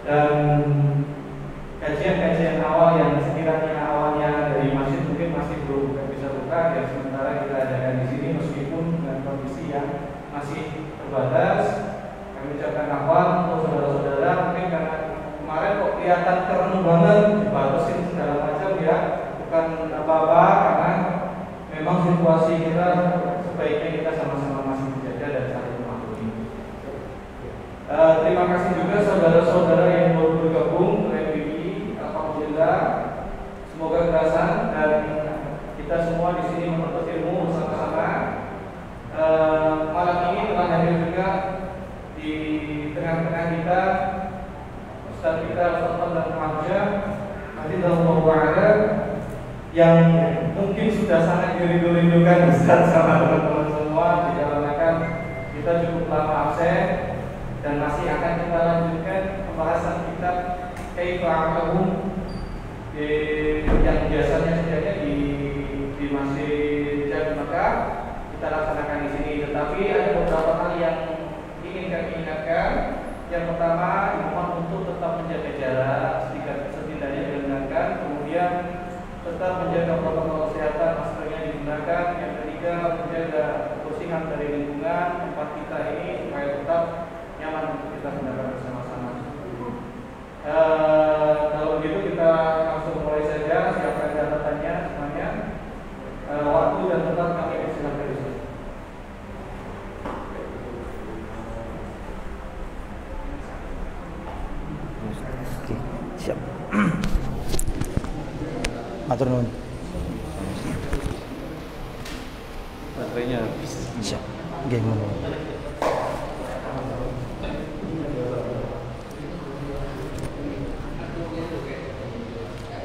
Dan kajian-kajian awal yang sekiranya awalnya dari masjid mungkin masih belum bisa buka, dan sementara kita adakan di sini meskipun dengan kondisi yang masih terbatas. Kami ucapkan awal untuk saudara-saudara, mungkin karena kemarin kok kelihatan keren banget, dibatasin segala macam ya, bukan apa-apa, karena memang situasi kita sebaiknya kita sama-sama masih menjaga dan saling memahami. Terima kasih juga saudara-saudara yang baru bergabung ke MBI. Alhamdulillah, semoga kerasan dan kita semua di sini menuntut ilmu bersama-sama. Malam ini telah hadir juga di tengah-tengah kita Ustaz kita Ustaz dan Hamja yang mungkin sudah sangat dirindu-rindukan Ustaz sama teman-teman semua, dikarenakan kita cukup lama absen dan masih akan kita lanjutkan pembahasan kitab Kaifa A'lamu yang biasanya sedianya di Masjid Jami Mekah kita laksanakan di sini. Tetapi ada beberapa hal yang ingin kami ingatkan. Yang pertama, mohon untuk tetap menjaga jarak, setidaknya didengarkan. Kemudian tetap menjaga protokol kesehatan, maskernya digunakan. Yang ketiga, menjaga kebersihan dari lingkungan tempat kita ini supaya tetap nyaman untuk kita gunakan bersama-sama. Kalau begitu kita langsung mulai saja. Siapa yang ada tanya semuanya, waktu dan tempat kami persilakan di sini. Oke, siap. Matur nuwun. Baterainya habis. Siap. Nggih ngono.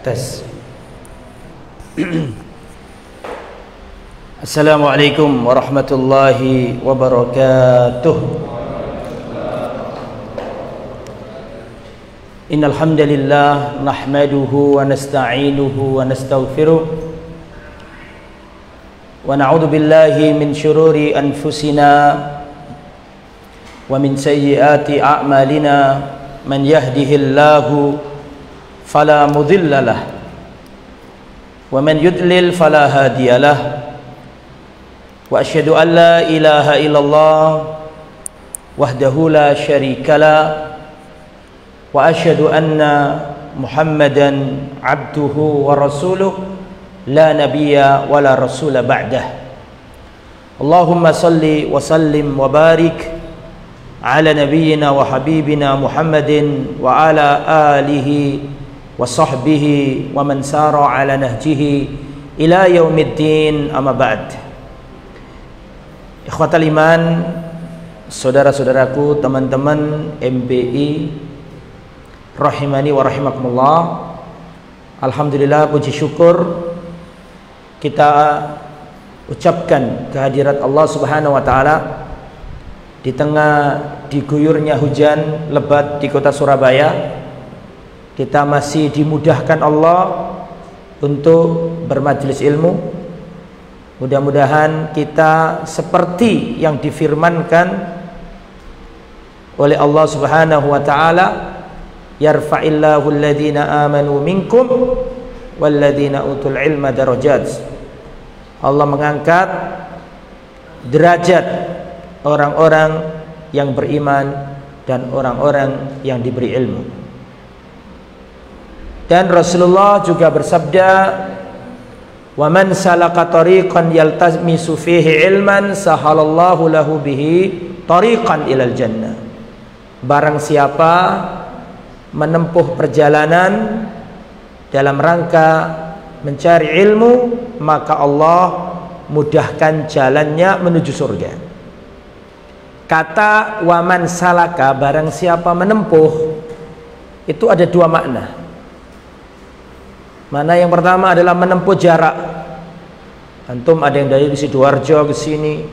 Tes. Assalamualaikum warahmatullahi wabarakatuh. Innal hamdalillah nahmaduhu wa nasta'inuhu wa nastaghfiruh wa na'udzu billahi min shururi anfusina wa min sayyiati a'malina man yahdihillahu fala mudilla lahu wa man yudlil fala hadiya lahu wa asyhadu an la ilaha illallah wahdahu la syarika lahu wa asyhadu anna Muhammadan abduhu wa rasuluh la nabiyya wa la rasula ba'dah. Allahumma salli wa sallim wa barik ala nabiyyina wa habibina Muhammadin wa ala alihi wa sahbihi wa man sara ala nahjihi ila yaumiddin, amma ba'd. Ikhwatal iman, saudara-saudaraku, teman-teman MBI rahimani wa rahimakumullah. Alhamdulillah, puji syukur kita ucapkan kehadirat Allah Subhanahu wa taala di tengah diguyurnya hujan lebat di kota Surabaya. Kita masih dimudahkan Allah untuk bermajelis ilmu. Mudah-mudahan kita seperti yang difirmankan oleh Allah Subhanahu wa taala, yarfa'illahu alladhina amanu minkum walladhina utul ilma darajat. Allah mengangkat derajat orang-orang yang beriman dan orang-orang yang diberi ilmu. Dan Rasulullah juga bersabda, wa man salaka tariqan yaltamisu fihi ilman sahalallahu lahu bihi tariqan ilal jannah. Barang siapa menempuh perjalanan dalam rangka mencari ilmu, maka Allah mudahkan jalannya menuju surga. Kata waman salaka, barang siapa menempuh, itu ada dua makna. Mana yang pertama adalah menempuh jarak. Antum ada yang dari Sidoarjo ke sini,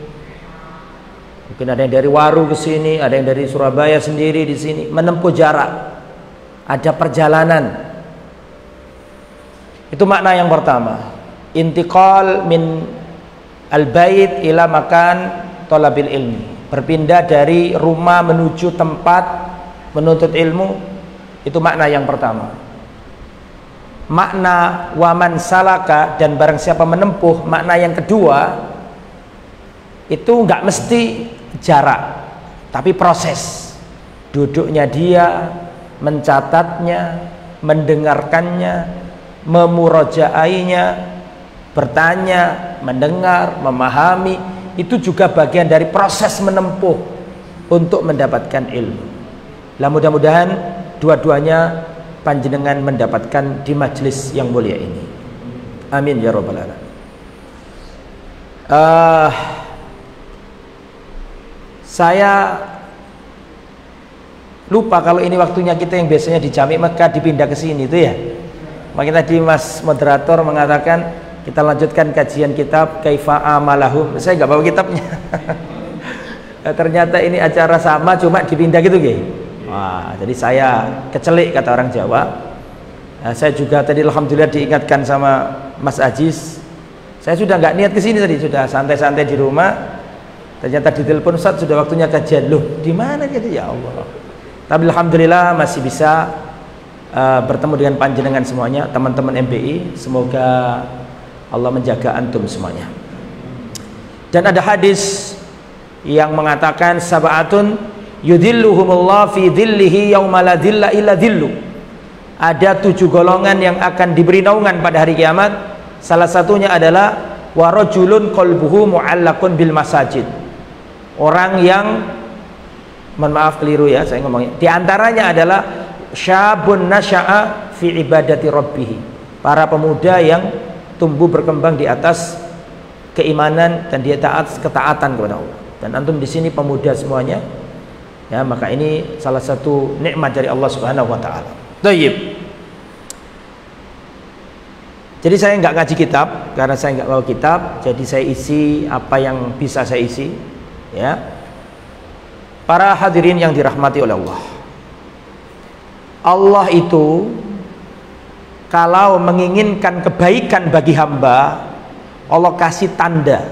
mungkin ada yang dari Waru ke sini, ada yang dari Surabaya sendiri di sini, menempuh jarak. Ada perjalanan. Itu makna yang pertama. Intiqal min al-bait ila makan thalabil ilmi. Berpindah dari rumah menuju tempat menuntut ilmu. Itu makna yang pertama. Makna waman salaka, dan barang siapa menempuh, makna yang kedua itu nggak mesti jarak, tapi proses. Duduknya dia, mencatatnya, mendengarkannya, memurajaainya, bertanya, mendengar, memahami, itu juga bagian dari proses menempuh untuk mendapatkan ilmu. Lah mudah-mudahan dua-duanya panjenengan mendapatkan di majelis yang mulia ini. Amin ya rabbal alamin. Saya lupa kalau ini waktunya kita yang biasanya di Jami Mekah dipindah ke sini itu ya. Makanya tadi Mas moderator mengatakan kita lanjutkan kajian kitab Kaifa Amalahum. Saya nggak bawa kitabnya. Ternyata ini acara sama cuma dipindah gitu gitu. Wah, jadi saya kecelik kata orang Jawa. Saya juga tadi alhamdulillah diingatkan sama Mas Ajis. Saya sudah nggak niat ke sini tadi, sudah santai-santai di rumah. Ternyata ditelepon, Ustaz sudah waktunya kajian. Loh, di mana gitu ya Allah. Tapi alhamdulillah masih bisa bertemu dengan panjenengan semuanya, teman-teman MBI. Semoga Allah menjaga antum semuanya. Dan ada hadis yang mengatakan sab'atun yudhilluhumullah fi dhillihi yauma la dhilla illa dhillu. Ada 7 golongan yang akan diberi naungan pada hari kiamat. Salah satunya adalah wa rajulun qalbuhu mu'allaqun bil masajid. Orang yang, mohon maaf keliru ya saya ngomongnya, di antaranya adalah syabun nasya'a fi ibadati rabbih. Para pemuda yang tumbuh berkembang di atas keimanan dan di atas ketaatan kepada Allah. Dan antum di sini pemuda semuanya. Ya, maka ini salah satu nikmat dari Allah Subhanahu wa taala. Baik. Jadi saya nggak ngaji kitab karena saya nggak bawa kitab, jadi saya isi apa yang bisa saya isi. Ya. Para hadirin yang dirahmati oleh Allah. Allah itu kalau menginginkan kebaikan bagi hamba, Allah kasih tanda.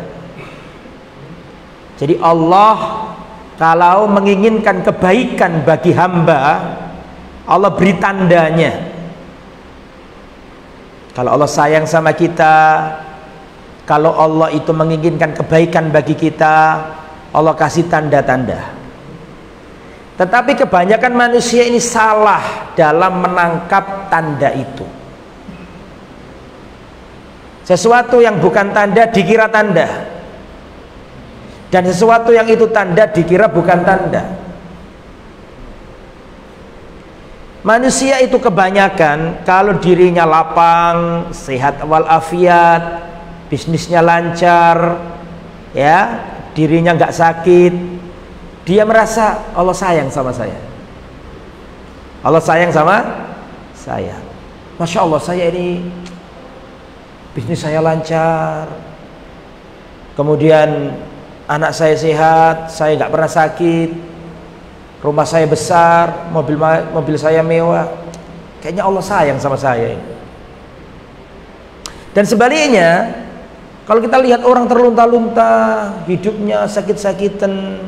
Jadi Allah kalau menginginkan kebaikan bagi hamba, Allah beri tandanya. Kalau Allah sayang sama kita, kalau Allah itu menginginkan kebaikan bagi kita, Allah kasih tanda-tanda. Tetapi kebanyakan manusia ini salah dalam menangkap tanda itu. Sesuatu yang bukan tanda dikira tanda, dan sesuatu yang itu tanda dikira bukan tanda. Manusia itu kebanyakan kalau dirinya lapang, sehat walafiat, bisnisnya lancar, ya, dirinya nggak sakit, dia merasa Allah sayang sama saya. Allah sayang sama saya. Masya Allah, saya ini bisnis saya lancar, kemudian anak saya sehat, saya nggak pernah sakit, rumah saya besar, mobil saya mewah. Kayaknya Allah sayang sama saya. Dan sebaliknya, kalau kita lihat orang terlunta-lunta, hidupnya sakit-sakitan,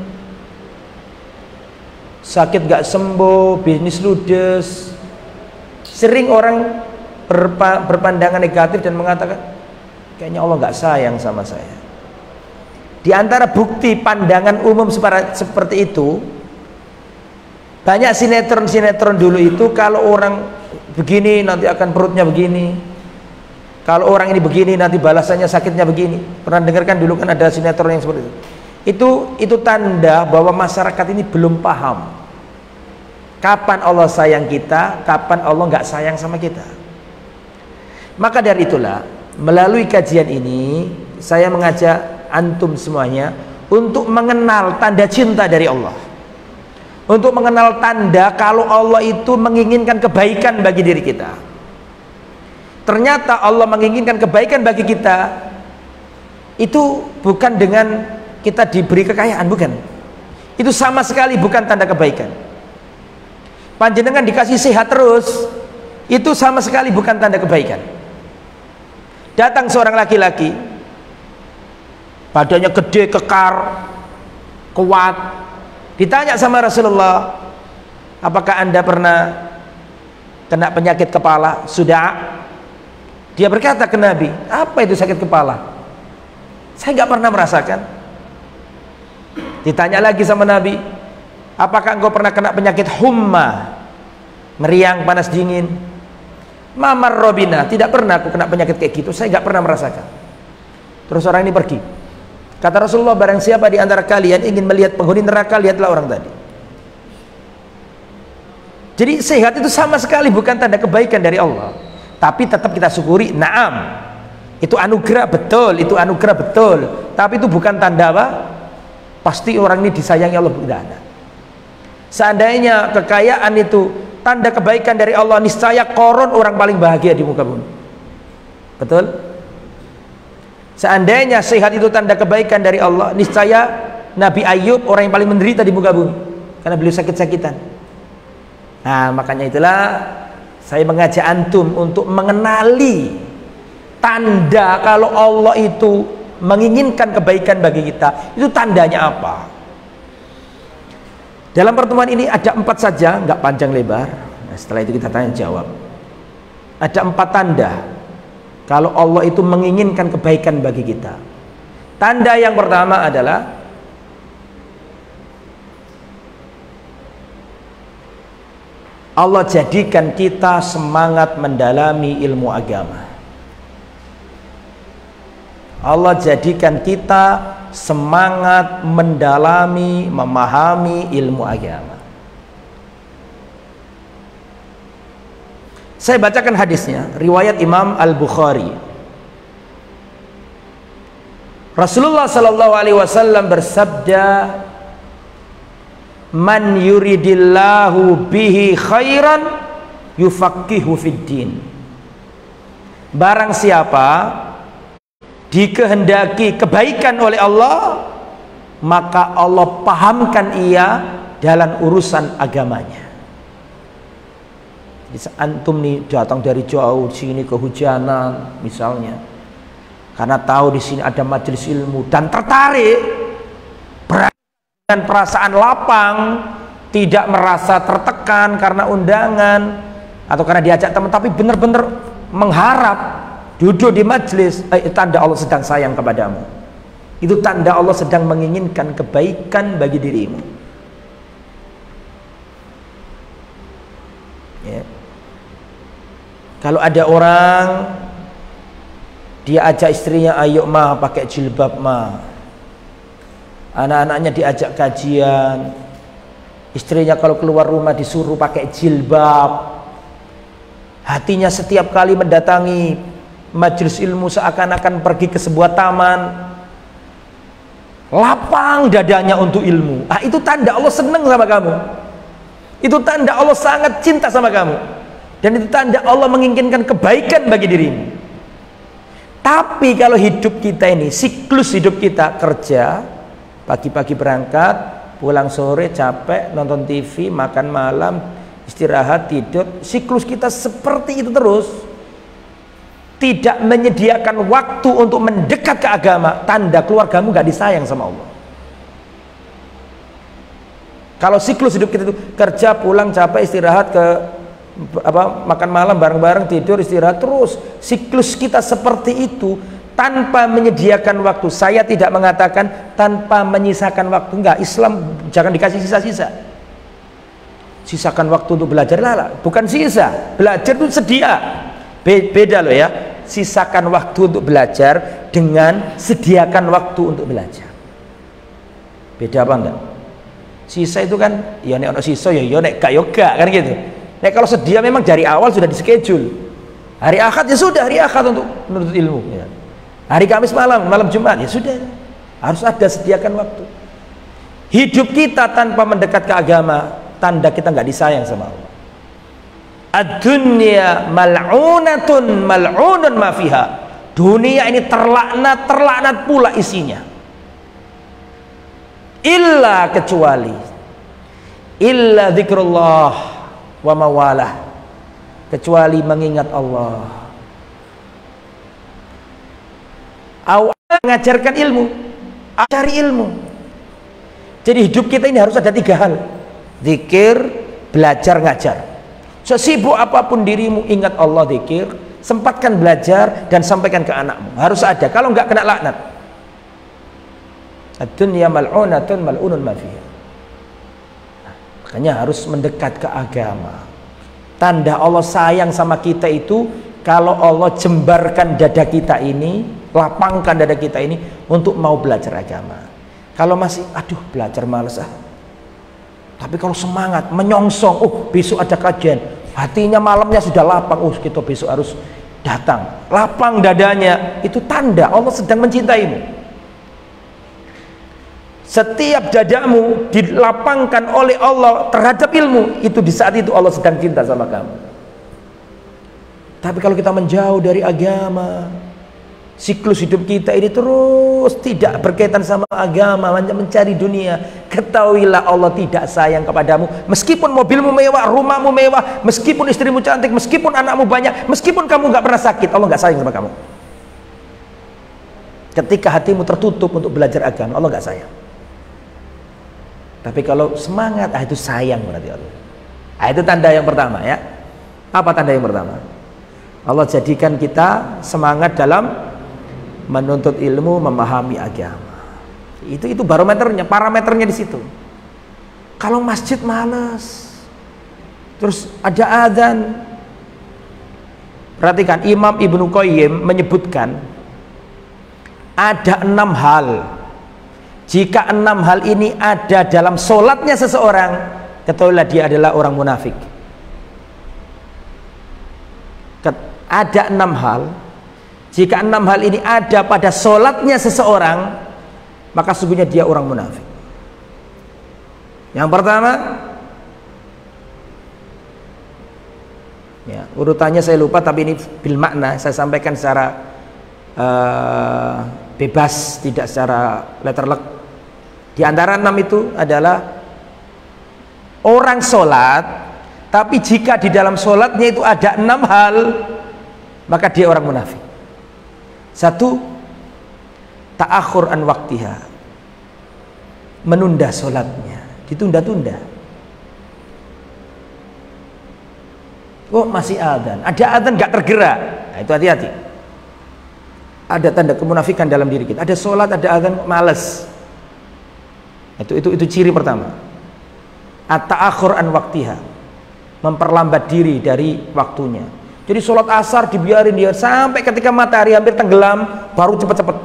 sakit gak sembuh, bisnis ludes, sering orang berpandangan negatif dan mengatakan kayaknya Allah gak sayang sama saya. Di antara bukti pandangan umum seperti itu, banyak sinetron-sinetron dulu itu, kalau orang begini nanti akan perutnya begini, kalau orang ini begini nanti balasannya sakitnya begini. Pernah dengarkan dulu kan ada sinetron yang seperti itu. Itu tanda bahwa masyarakat ini belum paham kapan Allah sayang kita, kapan Allah nggak sayang sama kita. Maka dari itulah, melalui kajian ini saya mengajak antum semuanya untuk mengenal tanda cinta dari Allah, untuk mengenal tanda kalau Allah itu menginginkan kebaikan bagi diri kita. Ternyata Allah menginginkan kebaikan bagi kita itu bukan dengan kita diberi kekayaan, bukan. Itu sama sekali bukan tanda kebaikan. Panjenengan dikasih sehat terus, itu sama sekali bukan tanda kebaikan. Datang seorang laki-laki, badannya gede, kekar, kuat. Ditanya sama Rasulullah, apakah Anda pernah kena penyakit kepala, sudah. Dia berkata ke Nabi, apa itu sakit kepala? Saya nggak pernah merasakan. Ditanya lagi sama Nabi, apakah engkau pernah kena penyakit humma, meriang, panas dingin? Mamar robina, tidak pernah aku kena penyakit kayak gitu, saya nggak pernah merasakan. Terus orang ini pergi. Kata Rasulullah, barang siapa di antara kalian ingin melihat penghuni neraka, lihatlah orang tadi. Jadi sehat itu sama sekali bukan tanda kebaikan dari Allah, tapi tetap kita syukuri. Naam, itu anugerah betul, itu anugerah betul, tapi itu bukan tanda apa? Pasti orang ini disayangi Allah, tidak ada. Seandainya kekayaan itu tanda kebaikan dari Allah, niscaya Qarun orang paling bahagia di muka bumi. Betul? Seandainya sehat itu tanda kebaikan dari Allah, niscaya Nabi Ayub orang yang paling menderita di muka bumi karena beliau sakit-sakitan. Nah, makanya itulah saya mengajak antum untuk mengenali tanda kalau Allah itu menginginkan kebaikan bagi kita. Itu tandanya apa? Dalam pertemuan ini ada 4 saja, nggak panjang lebar. Nah, setelah itu kita tanya jawab. Ada 4 tanda kalau Allah itu menginginkan kebaikan bagi kita. Tanda yang pertama adalah Allah jadikan kita semangat mendalami ilmu agama. Allah jadikan kita semangat mendalami, memahami ilmu agama. Saya bacakan hadisnya, riwayat Imam Al-Bukhari. Rasulullah sallallahu alaihi wasallam bersabda, man yuridillahu bihi khairan yufaqihu fid din. Barang siapa dikehendaki kebaikan oleh Allah, maka Allah pahamkan ia dalam urusan agamanya. Jadi antum nih datang dari jauh sini kehujanan misalnya, karena tahu di sini ada majelis ilmu dan tertarik, dengan perasaan lapang, tidak merasa tertekan karena undangan atau karena diajak teman, tapi benar-benar mengharap duduk di majelis, tanda Allah sedang sayang kepadamu. Itu tanda Allah sedang menginginkan kebaikan bagi dirimu. Ya. Kalau ada orang dia ajak istrinya, ayo mah pakai jilbab mah. Anak-anaknya diajak kajian, istrinya kalau keluar rumah disuruh pakai jilbab. Hatinya setiap kali mendatangi majelis ilmu seakan-akan pergi ke sebuah taman, lapang dadanya untuk ilmu. Itu tanda Allah senang sama kamu. Itu tanda Allah sangat cinta sama kamu. Dan itu tanda Allah menginginkan kebaikan bagi dirimu. Tapi kalau hidup kita ini, siklus hidup kita kerja, pagi-pagi berangkat, pulang sore capek, nonton TV, makan malam, istirahat, tidur. Siklus kita seperti itu terus. Tidak menyediakan waktu untuk mendekat ke agama, tanda keluargamu gak disayang sama Allah. Kalau siklus hidup kita itu kerja, pulang capek, istirahat, ke makan malam bareng-bareng, tidur, istirahat terus. Siklus kita seperti itu tanpa menyediakan waktu. Saya tidak mengatakan tanpa menyisakan waktu, enggak. Islam jangan dikasih sisa-sisa. Sisakan waktu untuk belajar, lah, bukan sisa. Belajar itu sedia. Beda loh ya. Sisakan waktu untuk belajar dengan sediakan waktu untuk belajar. Beda apa enggak? Sisa itu kan ya nek ono sisa ya nek gak yoga kan gitu. Nek kalau sedia memang dari awal sudah dischedule. Hari Ahad ya sudah hari Ahad untuk menuntut ilmu ya. Hari Kamis malam Jumat ya sudah, harus ada sediakan waktu. Hidup kita tanpa mendekat ke agama, tanda kita nggak disayang sama Allah. Ad-dunya mal'unatun mal'unun ma fiha. Dunia ini terlaknat pula isinya. Illa kecuali illa zikrullah wa mawalah, kecuali mengingat Allah. Mengajarkan ilmu, cari ilmu. Jadi hidup kita ini harus ada 3 hal: zikir, belajar, ngajar. Sesibuk apapun dirimu, ingat Allah, zikir, sempatkan belajar dan sampaikan ke anakmu. Harus ada, kalau enggak kena laknat. Ad-dunya mal'unatun mal'unun ma fiha. Makanya harus mendekat ke agama. Tanda Allah sayang sama kita itu kalau Allah jembarkan dada kita ini, lapangkan dada kita ini untuk mau belajar agama. Kalau masih aduh belajar males ah. Tapi kalau semangat, menyongsong, oh besok ada kajian, hatinya malamnya sudah lapang, oh kita besok harus datang, lapang dadanya, itu tanda Allah sedang mencintaimu. Setiap dadamu dilapangkan oleh Allah terhadap ilmu, itu di saat itu Allah sedang cinta sama kamu. Tapi kalau kita menjauh dari agama, siklus hidup kita ini terus tidak berkaitan sama agama, mencari dunia, ketahuilah Allah tidak sayang kepadamu. Meskipun mobilmu mewah, rumahmu mewah, meskipun istrimu cantik, meskipun anakmu banyak, meskipun kamu nggak pernah sakit, Allah nggak sayang sama kamu. Ketika hatimu tertutup untuk belajar agama, Allah nggak sayang. Tapi kalau semangat, itu sayang berarti Allah. Itu tanda yang pertama ya. Apa tanda yang pertama? Allah jadikan kita semangat dalam menuntut ilmu, memahami agama. Itu barometernya, parameternya di situ. Kalau masjid malas, terus ada adzan. Perhatikan, Imam Ibnu Qayyim menyebutkan ada 6 hal. Jika 6 hal ini ada dalam solatnya seseorang, ketahuilah dia adalah orang munafik. Ada 6 hal. Jika 6 hal ini ada pada solatnya seseorang, maka sungguhnya dia orang munafik. Yang pertama, ya, urutannya saya lupa, tapi ini bil makna, saya sampaikan secara bebas, tidak secara letterlek. Di antara 6 itu adalah orang sholat, tapi jika di dalam sholatnya itu ada 6 hal, maka dia orang munafik. 1, ta'akhur an waktiha, menunda sholatnya, ditunda-tunda. Oh masih adzan, ada adzan gak tergerak, nah, itu hati-hati. Ada tanda kemunafikan dalam diri kita. Ada sholat, ada adzan, males. Itu ciri pertama. At-ta'akhur an waktiha, memperlambat diri dari waktunya. Jadi sholat asar dibiarin dia sampai ketika matahari hampir tenggelam, baru cepet-cepet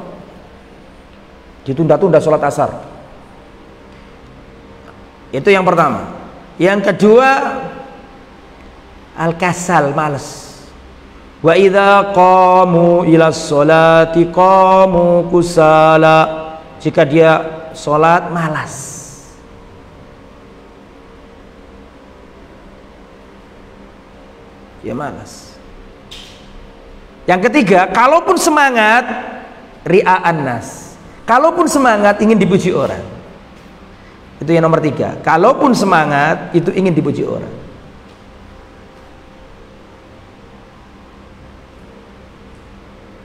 ditunda-tunda sholat asar. Itu yang pertama. Yang kedua, al-kasal, males. Wa idza qamu ila sholati qamu kusala. Jika dia sholat malas. Dia malas. Yang ketiga, kalaupun semangat, ria'an nas. Kalaupun semangat ingin dipuji orang. Itu yang nomor 3. Kalaupun semangat itu ingin dipuji orang.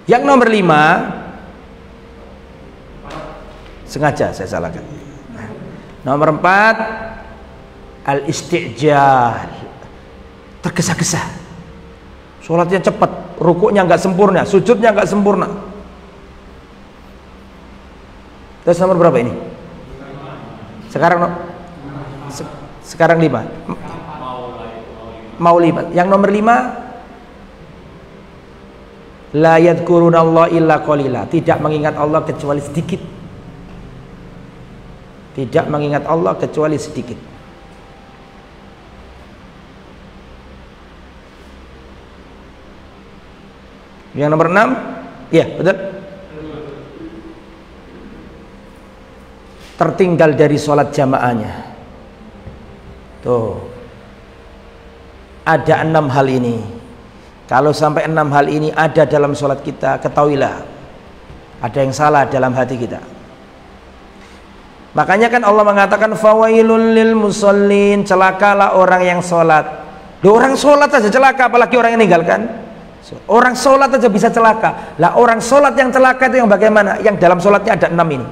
Yang nomor 5, sengaja saya salahkan. Nomor 4, al-istijal, tergesa-gesa. Sholatnya cepat, rukuknya nggak sempurna, sujudnya nggak sempurna. Terus nomor berapa ini? Sekarang 5. Mau 5. Yang nomor 5, la yadhkurunallaha illa qalila, tidak mengingat Allah kecuali sedikit. Tidak mengingat Allah kecuali sedikit. Yang nomor 6, ya betul, tertinggal dari sholat jamaahnya. Tuh, ada 6 hal ini. Kalau sampai 6 hal ini ada dalam sholat kita, ketahuilah ada yang salah dalam hati kita. Makanya kan Allah mengatakan fawailul lil musallin, celakalah orang yang sholat. Orang sholat saja celaka, apalagi orang yang meninggalkan. Orang sholat saja bisa celaka. Lah orang sholat yang celaka itu yang bagaimana? Yang dalam sholatnya ada 6 ini.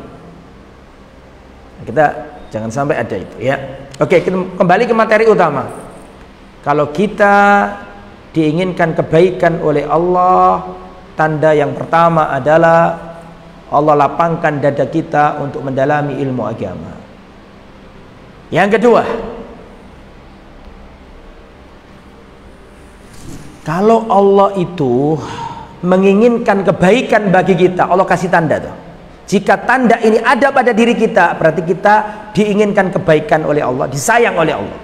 Kita jangan sampai ada itu ya. Oke, kita kembali ke materi utama. Kalau kita diinginkan kebaikan oleh Allah, tanda yang pertama adalah Allah lapangkan dada kita untuk mendalami ilmu agama. Yang kedua, kalau Allah itu menginginkan kebaikan bagi kita, Allah kasih tanda tuh. Jika tanda ini ada pada diri kita, berarti kita diinginkan kebaikan oleh Allah, disayang oleh Allah.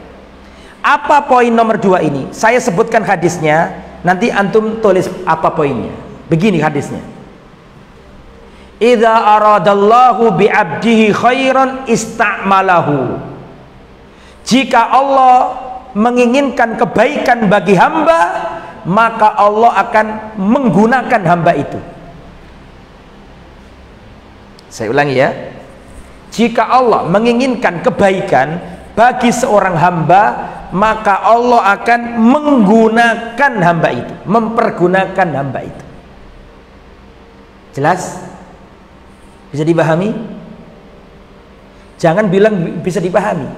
Apa poin nomor 2 ini? Saya sebutkan hadisnya, nanti antum tulis apa poinnya. Begini hadisnya. Idza aradallahu bi'abdihi khairan ista'malahu. Jika Allah menginginkan kebaikan bagi hamba, maka Allah akan menggunakan hamba itu. Saya ulangi ya. Jika Allah menginginkan kebaikan bagi seorang hamba, maka Allah akan menggunakan hamba itu, mempergunakan hamba itu. Jelas? Bisa dipahami? Jangan bilang bisa dipahami,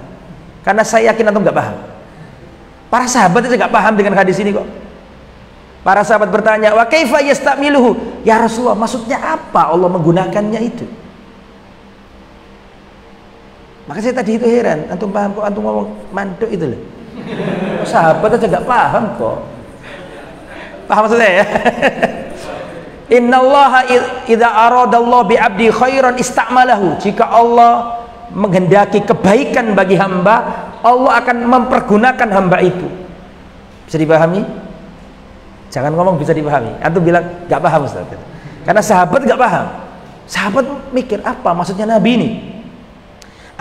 karena saya yakin antum nggak paham. Para sahabat itu nggak paham dengan hadis ini kok. Para sahabat bertanya, wa kaifa yastamiluhu? Ya Rasulullah, maksudnya apa Allah menggunakannya itu? Maka saya tadi itu heran, antum paham kok, antum ngomong mantuk itu loh. Sahabat aja nggak paham kok. Paham maksudnya ya? Innallaha idza aradallahu bi 'abdi khairan ista'malahu. Jika Allah menghendaki kebaikan bagi hamba, Allah akan mempergunakan hamba itu. Bisa dipahami? Jangan ngomong bisa dipahami. Antum bilang nggak paham Ustaz. Karena sahabat nggak paham. Sahabat mikir apa maksudnya Nabi ini?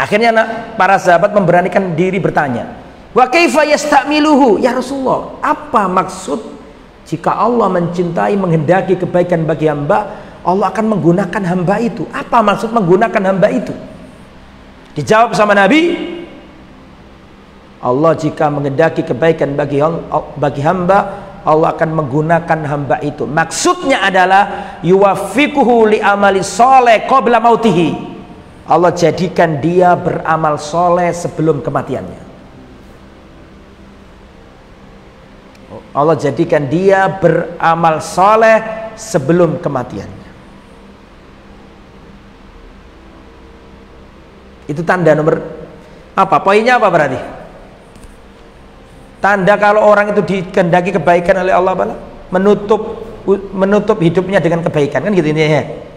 Akhirnya para sahabat memberanikan diri bertanya, wa kaifa yastamiluhu? Ya Rasulullah, apa maksud jika Allah mencintai, menghendaki kebaikan bagi hamba, Allah akan menggunakan hamba itu? Apa maksud menggunakan hamba itu? Dijawab sama Nabi, Allah jika menghendaki kebaikan bagi hamba, Allah akan menggunakan hamba itu. Maksudnya adalah yuwaffiquhu li amali sholeh qabla mautihi. Allah jadikan dia beramal soleh sebelum kematiannya. Allah jadikan dia beramal soleh sebelum kematiannya. Itu tanda nomor apa? Poinnya apa berarti? Tanda kalau orang itu dikehendaki kebaikan oleh Allah, menutup hidupnya dengan kebaikan, kan gitu intinya ya.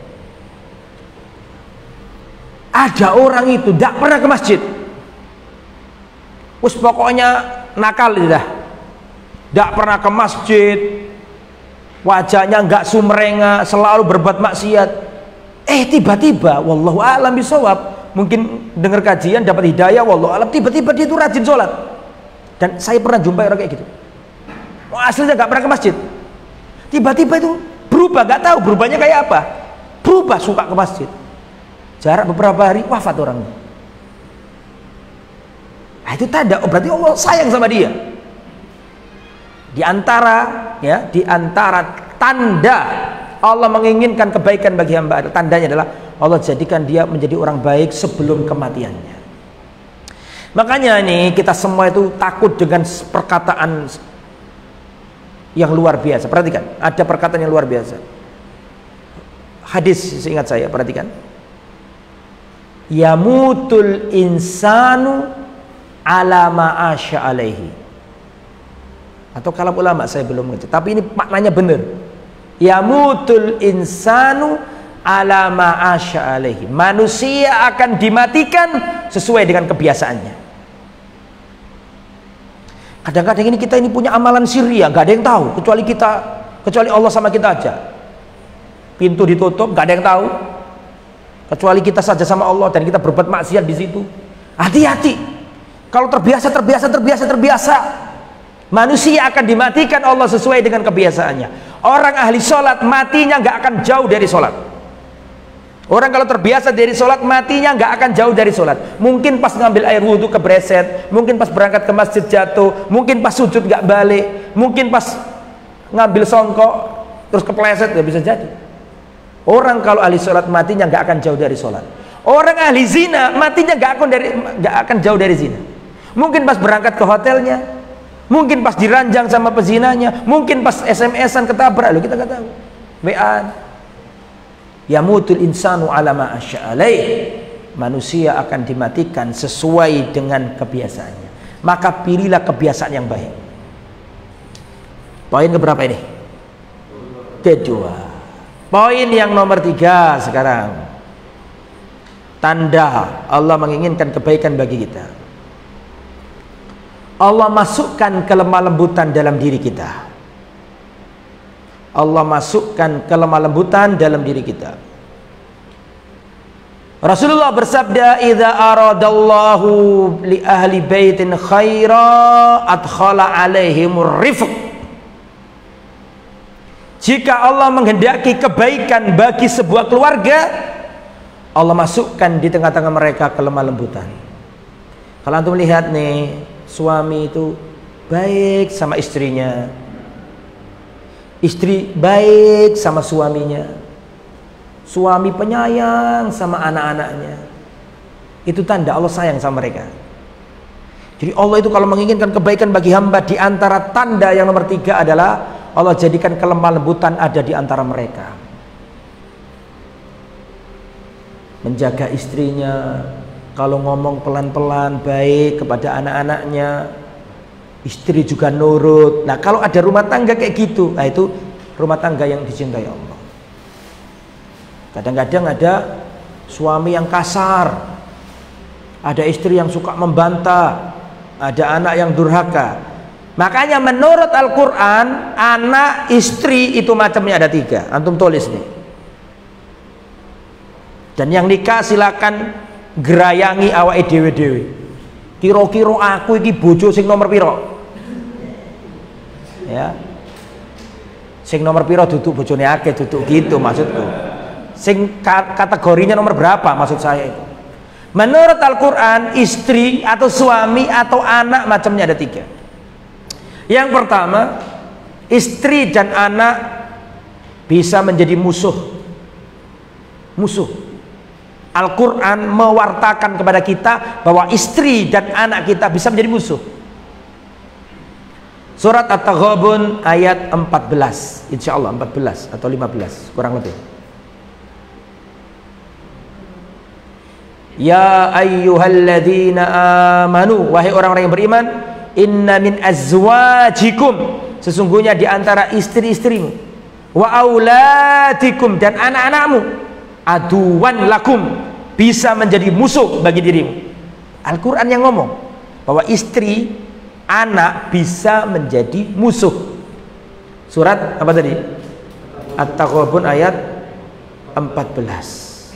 Ada orang itu tidak pernah ke masjid, us pokoknya nakal dah, tidak pernah ke masjid, wajahnya nggak sumringah, selalu berbuat maksiat. Tiba-tiba, wallahu a'lam bishawab, mungkin dengar kajian dapat hidayah, wallahu a'lam, tiba-tiba dia itu rajin sholat. Dan saya pernah jumpai orang kayak gitu. Aslinya nggak pernah ke masjid, tiba-tiba itu berubah, nggak tahu berubahnya kayak apa, berubah suka ke masjid. Jarak beberapa hari wafat orangnya. Itu tanda, berarti Allah sayang sama dia. Di antara tanda Allah menginginkan kebaikan bagi hamba, tandanya adalah Allah jadikan dia menjadi orang baik sebelum kematiannya. Makanya nih kita semua itu takut dengan perkataan yang luar biasa. Perhatikan, ada perkataan yang luar biasa. Hadis seingat saya, perhatikan. Yamutul insanu ala ma'asya alaihi. Atau kalam ulama saya belum ngerti, tapi ini maknanya benar. Yamutul insanu ala ma'asya alaihi. Manusia akan dimatikan sesuai dengan kebiasaannya. Kadang-kadang ini kita ini punya amalan sirria, nggak ada yang tahu kecuali Allah sama kita aja. Pintu ditutup, nggak ada yang tahu. Kecuali kita saja sama Allah, dan kita berbuat maksiat di situ. Hati-hati. Kalau terbiasa, manusia akan dimatikan Allah sesuai dengan kebiasaannya. Orang ahli sholat matinya nggak akan jauh dari sholat. Orang kalau terbiasa dari sholat, matinya nggak akan jauh dari sholat. Mungkin pas ngambil air wudhu kebreset, mungkin pas berangkat ke masjid jatuh, mungkin pas sujud nggak balik, mungkin pas ngambil songkok terus kepleset, ya bisa jadi. Orang kalau ahli sholat matinya nggak akan jauh dari sholat. Orang ahli zina matinya nggak akan jauh dari zina. Mungkin pas berangkat ke hotelnya, Mungkin pas diranjang sama pezinanya, mungkin pas SMS-an ketabrak, kita nggak tahu. WA. Yamutul insanu ala ma asya'alaih. Manusia akan dimatikan sesuai dengan kebiasaannya. Maka pilihlah kebiasaan yang baik. Poin keberapa ini? Kedua. Poin yang nomor 3 sekarang. Tanda Allah menginginkan kebaikan bagi kita. Allah masukkan kelemah lembutan dalam diri kita. Allah masukkan kelemah lembutan dalam diri kita. Rasulullah bersabda, "Idza aradallahu li ahli baitin khaira adkhala alaihimur rifq." Jika Allah menghendaki kebaikan bagi sebuah keluarga, Allah masukkan di tengah-tengah mereka kelemah lembutan. Kalau antum lihat nih, suami itu baik sama istrinya, istri baik sama suaminya, suami penyayang sama anak-anaknya, itu tanda Allah sayang sama mereka. Jadi Allah itu kalau menginginkan kebaikan bagi hamba, di antara tanda yang nomor 3 adalah Allah jadikan kelemah lembutan ada di antara mereka. Menjaga istrinya, kalau ngomong pelan-pelan baik kepada anak-anaknya, istri juga nurut. Nah, kalau ada rumah tangga kayak gitu, nah itu rumah tangga yang dicintai Allah. Kadang-kadang ada suami yang kasar, ada istri yang suka membantah, ada anak yang durhaka. Makanya menurut Al-Quran, anak istri itu macamnya ada 3. Antum tulis nih. Dan yang nikah silakan gerayangi awake dhewe-dhewe. Kira-kira aku iki bojo sing nomor piro? Ya. Sing nomor piro duduk bojone akeh, duduk gitu maksudku. Sing kategorinya nomor berapa maksud saya itu. Menurut Al-Quran, istri atau suami atau anak macamnya ada 3. Yang pertama, istri dan anak bisa menjadi musuh. Al-Quran mewartakan kepada kita bahwa istri dan anak kita bisa menjadi musuh. Surat At-Taghabun ayat 14, insya Allah 14 atau 15 kurang lebih. Ya ayyuhalladzina amanu, wahai orang-orang yang beriman, inna min azwajikum, sesungguhnya di antara istri-istrimu, wa auladikum, dan anak-anakmu, aduwan lakum, bisa menjadi musuh bagi dirimu. Al-Quran yang ngomong bahwa istri, anak bisa menjadi musuh. Surat apa tadi? At-Taghabun ayat 14.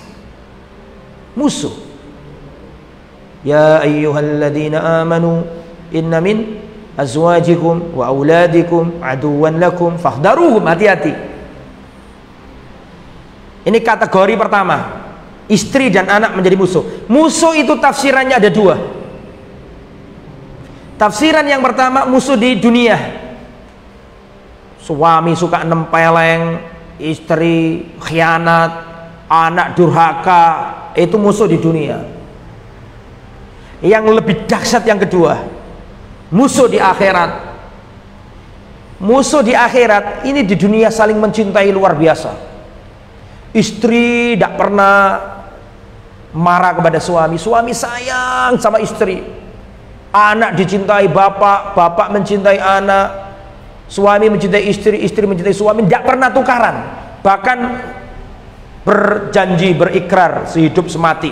Musuh. Ya ayyuhalladzina amanu inna min azwajikum wa auladikum aduwan lakum fahdharuhum, hati-hati. Ini kategori pertama, istri dan anak menjadi musuh. Musuh itu tafsirannya ada 2. Tafsiran yang pertama, musuh di dunia. Suami suka nempeleng, istri khianat, anak durhaka, itu musuh di dunia. Yang lebih dahsyat yang kedua, musuh di akhirat. Musuh di akhirat ini di dunia saling mencintai luar biasa. Istri tidak pernah marah kepada suami, suami sayang sama istri. Anak dicintai bapak, bapak mencintai anak, suami mencintai istri, istri mencintai suami, tidak pernah tukaran. Bahkan berjanji, berikrar sehidup semati,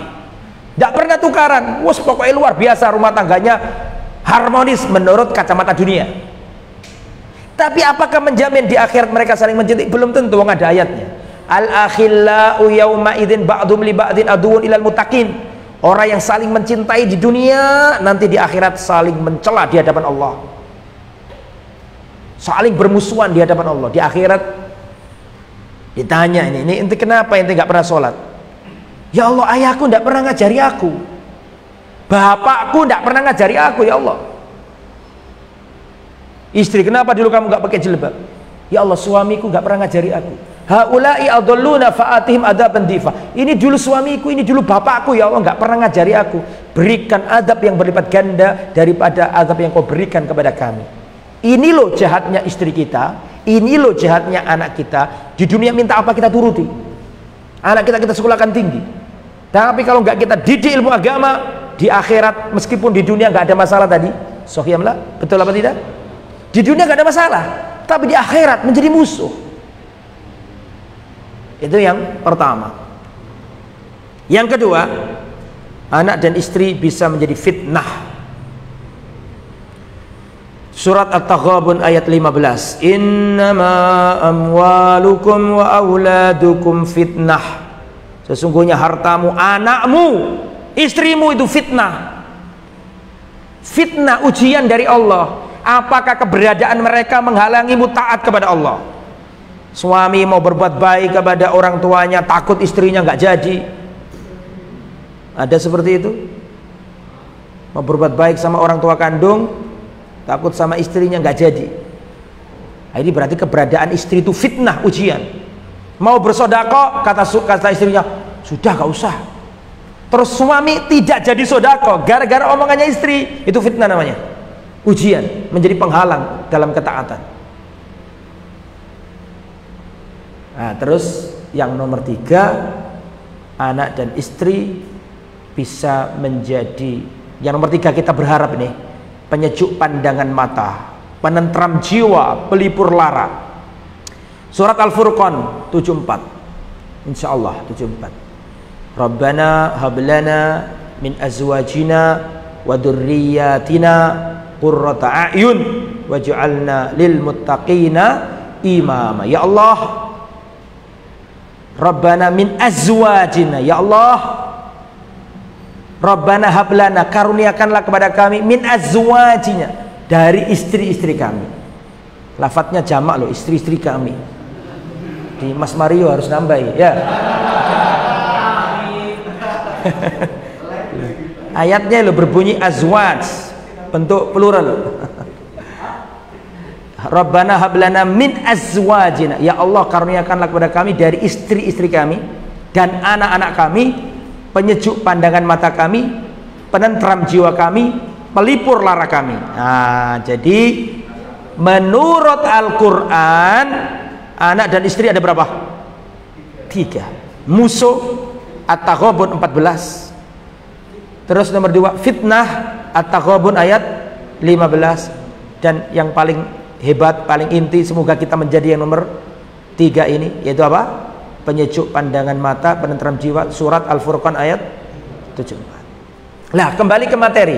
tidak pernah tukaran. Wes pokoknya luar biasa rumah tangganya, harmonis menurut kacamata dunia. Tapi apakah menjamin di akhirat mereka saling mencintai? Belum tentu, ada ayatnya. Al-akhillau yawma idzin ba'dhum li ba'din aduwwun ilal muttaqin. Orang yang saling mencintai di dunia nanti di akhirat saling mencela di hadapan Allah. Saling bermusuhan di hadapan Allah. Di akhirat ditanya, ini ente kenapa ente nggak pernah sholat? Ya Allah, ayahku nggak pernah ngajari aku, bapakku nggak pernah ngajari aku, ya Allah. Istri, kenapa dulu kamu nggak pakai jilbab? Ya Allah, suamiku nggak pernah ngajari aku. Haula'i adalluna fa'atihim adaban difa. Ini dulu suamiku, ini dulu bapakku, ya Allah, nggak pernah ngajari aku. Berikan adab yang berlipat ganda daripada adab yang kau berikan kepada kami. Ini loh jahatnya istri kita, ini loh jahatnya anak kita. Di dunia minta apa kita turuti. Anak kita sekolahkan tinggi. Tapi kalau nggak kita didik ilmu agama, di akhirat meskipun di dunia nggak ada masalah tadi, sohiyamlah, betul apa tidak? Di dunia nggak ada masalah, tapi di akhirat menjadi musuh. Itu yang pertama. Yang kedua, anak dan istri bisa menjadi fitnah. Surat At-Taghabun ayat 15. Innama amwalukum wa auladukum fitnah. Sesungguhnya hartamu, anakmu, istrimu itu fitnah. Fitnah, ujian dari Allah. Apakah keberadaan mereka menghalangimu taat kepada Allah? Suami mau berbuat baik kepada orang tuanya, takut istrinya nggak jadi. Ada seperti itu? Mau berbuat baik sama orang tua kandung, takut sama istrinya nggak jadi. Nah, ini berarti keberadaan istri itu fitnah, ujian. Mau bersodako, kata istrinya, sudah gak usah. Terus suami tidak jadi sodako gara-gara omongannya istri. Itu fitnah namanya, ujian, menjadi penghalang dalam ketaatan. Nah, terus yang nomor 3, anak dan istri bisa menjadi, yang nomor 3 kita berharap ini, penyejuk pandangan mata, penentram jiwa, pelipur lara. Surat Al-Furqan 74, insyaallah 74. Rabbana hablana min azwajina wa dzurriyyatina qurrata a'yun waj'alna lil muttaqina imama. Ya Allah, Rabbana min azwajina, ya Allah, Rabbana hablana, karuniakanlah kepada kami, min azwajina, dari istri-istri kami. Lafadznya jamak loh, istri-istri kami. Di Mas Mario harus nambah ya. Ayatnya lo berbunyi azwaj, bentuk plural. Rabbana hablana min azwajina, ya Allah karuniakanlah kepada kami dari istri-istri kami dan anak-anak kami, penyejuk pandangan mata kami, penentram jiwa kami, pelipur lara kami. Nah, jadi menurut Al-Quran, anak dan istri ada berapa? 3. Musuh, At-Taghabun 14. Terus nomor 2, fitnah, At-Taghabun ayat 15. Dan yang paling hebat, paling inti, semoga kita menjadi yang nomor 3 ini, yaitu apa? Penyejuk pandangan mata, penentram jiwa, surat Al-Furqan ayat 74. Nah, kembali ke materi.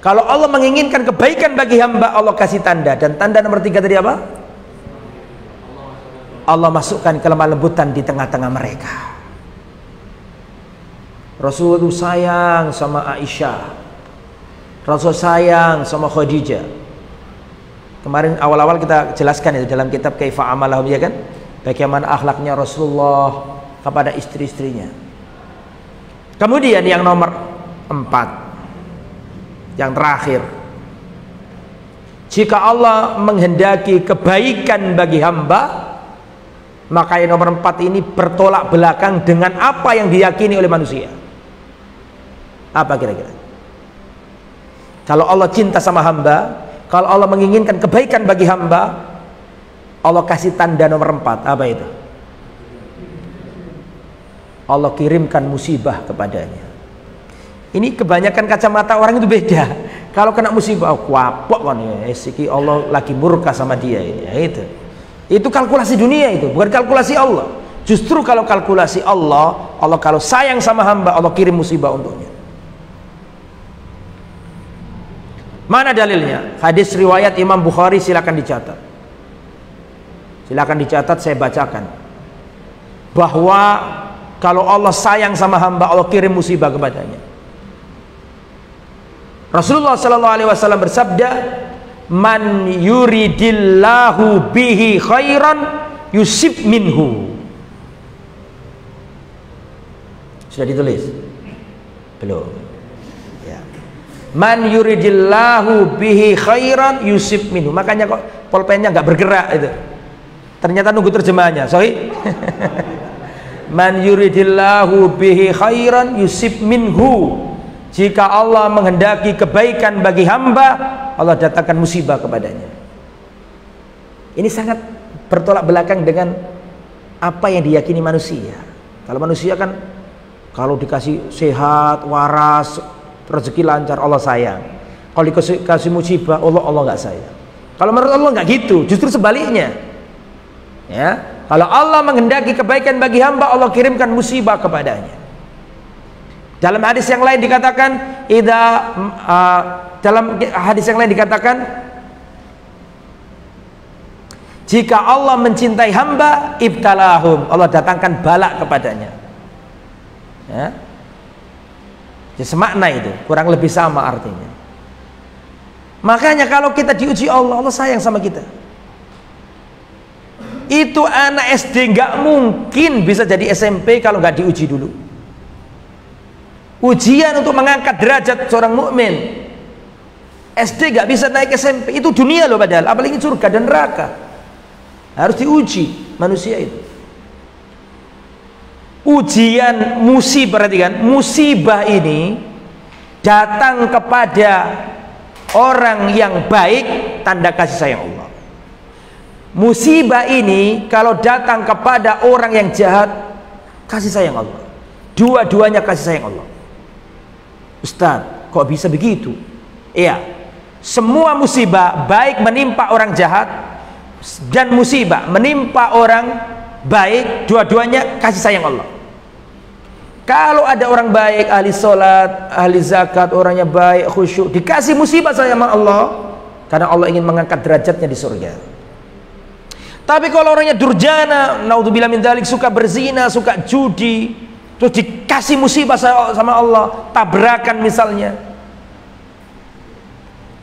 Kalau Allah menginginkan kebaikan bagi hamba, Allah kasih tanda. Dan tanda nomor 3 tadi apa? Allah masukkan kelemah lembutan di tengah-tengah mereka. Rasulullah sayang sama Aisyah, Rasul sayang sama Khadijah. Kemarin awal-awal kita jelaskan itu dalam kitab Kaifa Amalahum, ya kan? Bagaimana akhlaknya Rasulullah kepada istri-istrinya. Kemudian yang nomor 4, yang terakhir, jika Allah menghendaki kebaikan bagi hamba, maka yang nomor 4 ini bertolak belakang dengan apa yang diyakini oleh manusia. Apa kira-kira? Kalau Allah cinta sama hamba, kalau Allah menginginkan kebaikan bagi hamba, Allah kasih tanda nomor 4. Apa itu? Allah kirimkan musibah kepadanya. Ini kebanyakan kacamata orang itu beda. Kalau kena musibah, kuapok kan ya, Allah lagi murka sama dia. Ya, itu kalkulasi dunia, itu bukan kalkulasi Allah. Justru kalau kalkulasi Allah, Allah kalau sayang sama hamba, Allah kirim musibah untuknya. Mana dalilnya? Hadis riwayat Imam Bukhari, silakan dicatat. Silakan dicatat, saya bacakan. Bahwa kalau Allah sayang sama hamba, Allah kirim musibah kepadanya. Rasulullah SAW bersabda, man yuridillahu bihi khairan yusib minhu. Sudah ditulis? Belum. Ya. Man yuridillahu bihi khairan yusib minhu. Makanya kok pulpennya nggak bergerak itu. Ternyata nunggu terjemahannya. Sorry. Man yuridillahu bihi khairan yusib minhu. Jika Allah menghendaki kebaikan bagi hamba, Allah datangkan musibah kepadanya. Ini sangat bertolak belakang dengan apa yang diyakini manusia. Kalau manusia kan kalau dikasih sehat, waras, rezeki lancar, Allah sayang. Kalau dikasih musibah, Allah nggak sayang. Kalau menurut Allah nggak gitu, justru sebaliknya. Ya, kalau Allah menghendaki kebaikan bagi hamba, Allah kirimkan musibah kepadanya. Dalam hadis yang lain dikatakan, dalam hadis yang lain dikatakan, jika Allah mencintai hamba, ibtalahum, Allah datangkan balak kepadanya. Ya, ya semakna itu, kurang lebih sama artinya. Makanya kalau kita diuji Allah, Allah sayang sama kita. Itu anak SD nggak mungkin bisa jadi SMP kalau nggak diuji dulu. Ujian untuk mengangkat derajat seorang mukmin, SD nggak bisa naik SMP, itu dunia loh padahal, apalagi surga dan neraka. Harus diuji manusia itu. Ujian musibah, perhatikan, musibah ini datang kepada orang yang baik, tanda kasih sayang Allah. Musibah ini kalau datang kepada orang yang jahat, kasih sayang Allah. Dua-duanya kasih sayang Allah. Ustaz, kok bisa begitu? Iya, semua musibah baik menimpa orang jahat dan musibah menimpa orang baik, dua-duanya kasih sayang Allah. Kalau ada orang baik, ahli sholat, ahli zakat, orangnya baik, khusyuk, dikasih musibah sama Allah, karena Allah ingin mengangkat derajatnya di surga. Tapi kalau orangnya durjana, naudzubillah min dzalik, suka berzina, suka judi, terus dikasih musibah sama Allah, tabrakan misalnya,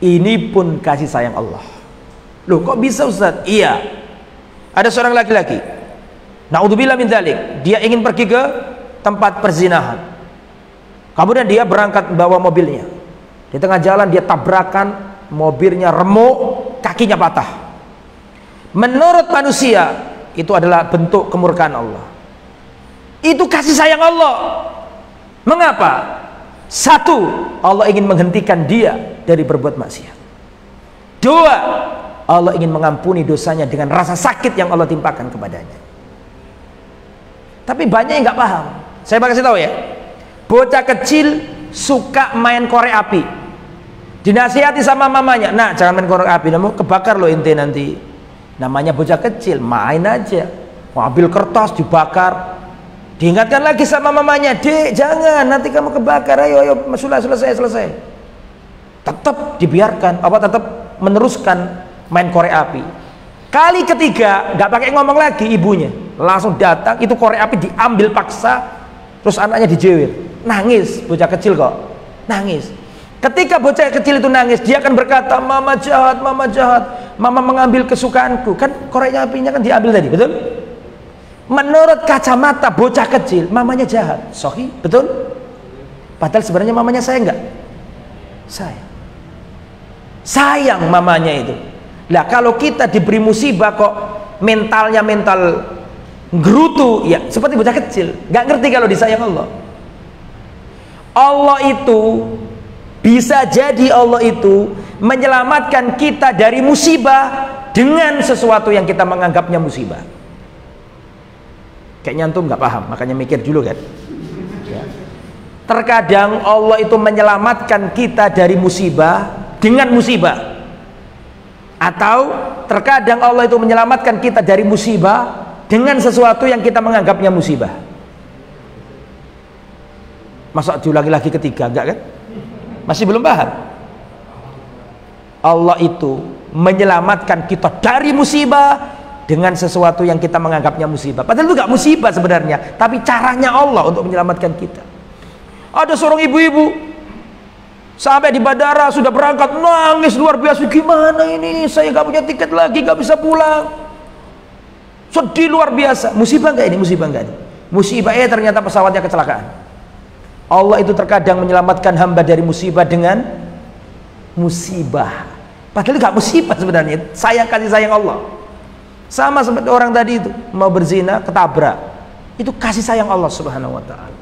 ini pun kasih sayang Allah. Loh, kok bisa Ustaz? Iya, ada seorang laki-laki, naudzubillah min dzalik, dia ingin pergi ke tempat perzinahan. Kemudian dia berangkat bawa mobilnya. Di tengah jalan dia tabrakan, mobilnya remuk, kakinya patah. Menurut manusia itu adalah bentuk kemurkaan Allah. Itu kasih sayang Allah. Mengapa? Satu, Allah ingin menghentikan dia dari berbuat maksiat. Dua, Allah ingin mengampuni dosanya dengan rasa sakit yang Allah timpakan kepadanya. Tapi banyak yang nggak paham. Saya kasih tahu ya, bocah kecil suka main korek api, dinasihati sama mamanya, nah jangan main korek api, namun kebakar loh ente nanti. Namanya bocah kecil, main aja, ambil kertas dibakar, diingatkan lagi sama mamanya, dek jangan, nanti kamu kebakar, ayo selesai. Tetap dibiarkan, tetap meneruskan main korek api. Kali ketiga nggak pakai ngomong lagi, ibunya langsung datang, itu korek api diambil paksa. Terus anaknya dijewer, nangis, bocah kecil kok, nangis. Ketika bocah kecil itu nangis, dia akan berkata, mama jahat, mama mengambil kesukaanku. Kan korek apinya kan diambil tadi, betul? Menurut kacamata bocah kecil, mamanya jahat, sahih, betul? Padahal sebenarnya mamanya sayang nggak? Sayang mamanya itu. Lah kalau kita diberi musibah kok mentalnya mental gerutu, ya seperti bocah kecil, nggak ngerti kalau disayang Allah. Allah itu bisa jadi Allah itu menyelamatkan kita dari musibah dengan sesuatu yang kita menganggapnya musibah. Kayak nyantum nggak paham, makanya mikir dulu kan. Ya. Terkadang Allah itu menyelamatkan kita dari musibah dengan musibah, atau terkadang Allah itu menyelamatkan kita dari musibah dengan sesuatu yang kita menganggapnya musibah. Masa diulangi lagi ketiga, enggak kan? Masih belum paham? Allah itu menyelamatkan kita dari musibah dengan sesuatu yang kita menganggapnya musibah. Padahal itu enggak musibah sebenarnya, tapi caranya Allah untuk menyelamatkan kita. Ada seorang ibu-ibu sampai di bandara sudah berangkat, nangis luar biasa, gimana ini, saya enggak punya tiket lagi, enggak bisa pulang. Sedih luar biasa. Musibah enggak ini? Musibah enggak ini? Musibah ternyata pesawatnya kecelakaan. Allah itu terkadang menyelamatkan hamba dari musibah dengan musibah. Padahal enggak musibah sebenarnya. Kasih sayang Allah. Sama seperti orang tadi itu mau berzina, ketabrak. Itu kasih sayang Allah Subhanahu wa taala.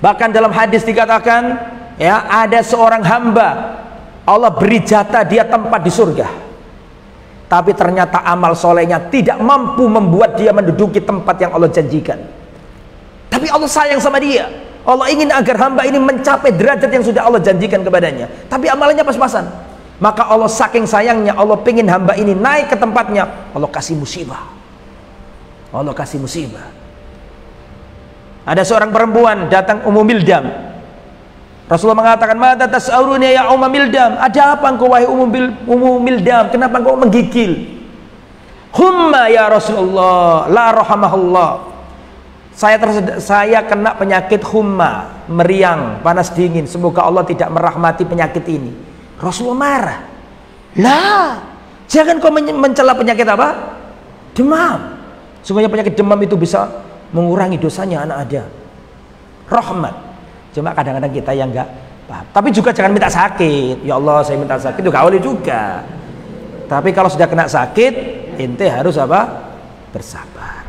Bahkan dalam hadis dikatakan, ya, ada seorang hamba Allah beri jatah dia tempat di surga. tapi ternyata amal solehnya tidak mampu membuat dia menduduki tempat yang Allah janjikan. Tapi Allah sayang sama dia. Allah ingin agar hamba ini mencapai derajat yang sudah Allah janjikan kepadanya, tapi amalannya pas-pasan. Maka Allah saking sayangnya, Allah pengen hamba ini naik ke tempatnya, Allah kasih musibah. Allah kasih musibah. Ada seorang perempuan datang Ummu Mildam. Rasulullah mengatakan, "Mata tas'aruni ya Ummu Mildam?" Ada apa engkau wahai Ummu Mildam? Kenapa engkau menggigil? Humma ya Rasulullah, la rahamahullah. Saya kena penyakit humma, meriang, panas dingin. Semoga Allah tidak merahmati penyakit ini. Rasulullah marah. Lah, jangan kau mencela penyakit apa? Demam. Sungguhnya penyakit demam itu bisa mengurangi dosanya anak Adam. Rahmat. Cuma kadang-kadang kita yang enggak paham. Tapi juga jangan minta sakit. Ya Allah, saya minta sakit itu enggak boleh juga. Tapi kalau sudah kena sakit, ente harus apa? Bersabar.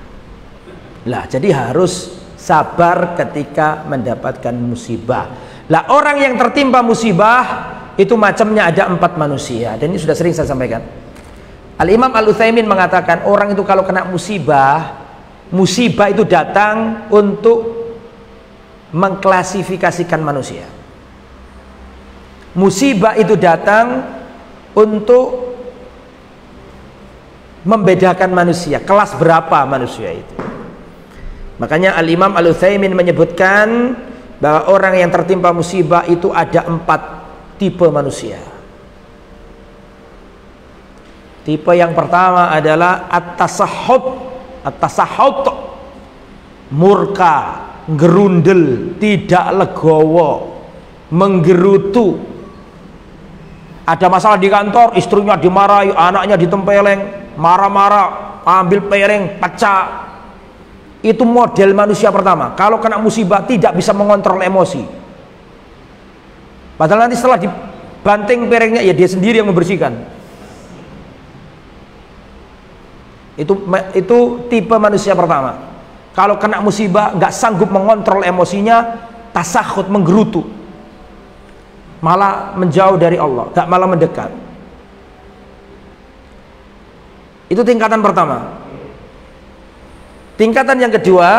Lah, jadi harus sabar ketika mendapatkan musibah. Lah, orang yang tertimpa musibah itu macamnya ada 4 manusia. Dan ini sudah sering saya sampaikan. Al-Imam Al-Utsaimin mengatakan orang itu kalau kena musibah, musibah itu datang untuk mengklasifikasikan manusia. Musibah itu datang untuk membedakan manusia, kelas berapa manusia itu. Makanya Al-Imam Al-Utsaimin menyebutkan bahwa orang yang tertimpa musibah itu ada 4 tipe manusia. Tipe yang pertama adalah at-tasahhut, murka, gerundel, tidak legowo, menggerutu. Ada masalah di kantor, istrinya dimarahi, anaknya ditempeleng, marah-marah, ambil piring, pecah. Itu model manusia pertama. Kalau kena musibah tidak bisa mengontrol emosi. Padahal nanti setelah dibanting piringnya, ya dia sendiri yang membersihkan. Itu tipe manusia pertama. Kalau kena musibah nggak sanggup mengontrol emosinya, tasahud, menggerutu, malah menjauh dari Allah, nggak malah mendekat. Itu tingkatan pertama. Tingkatan yang kedua,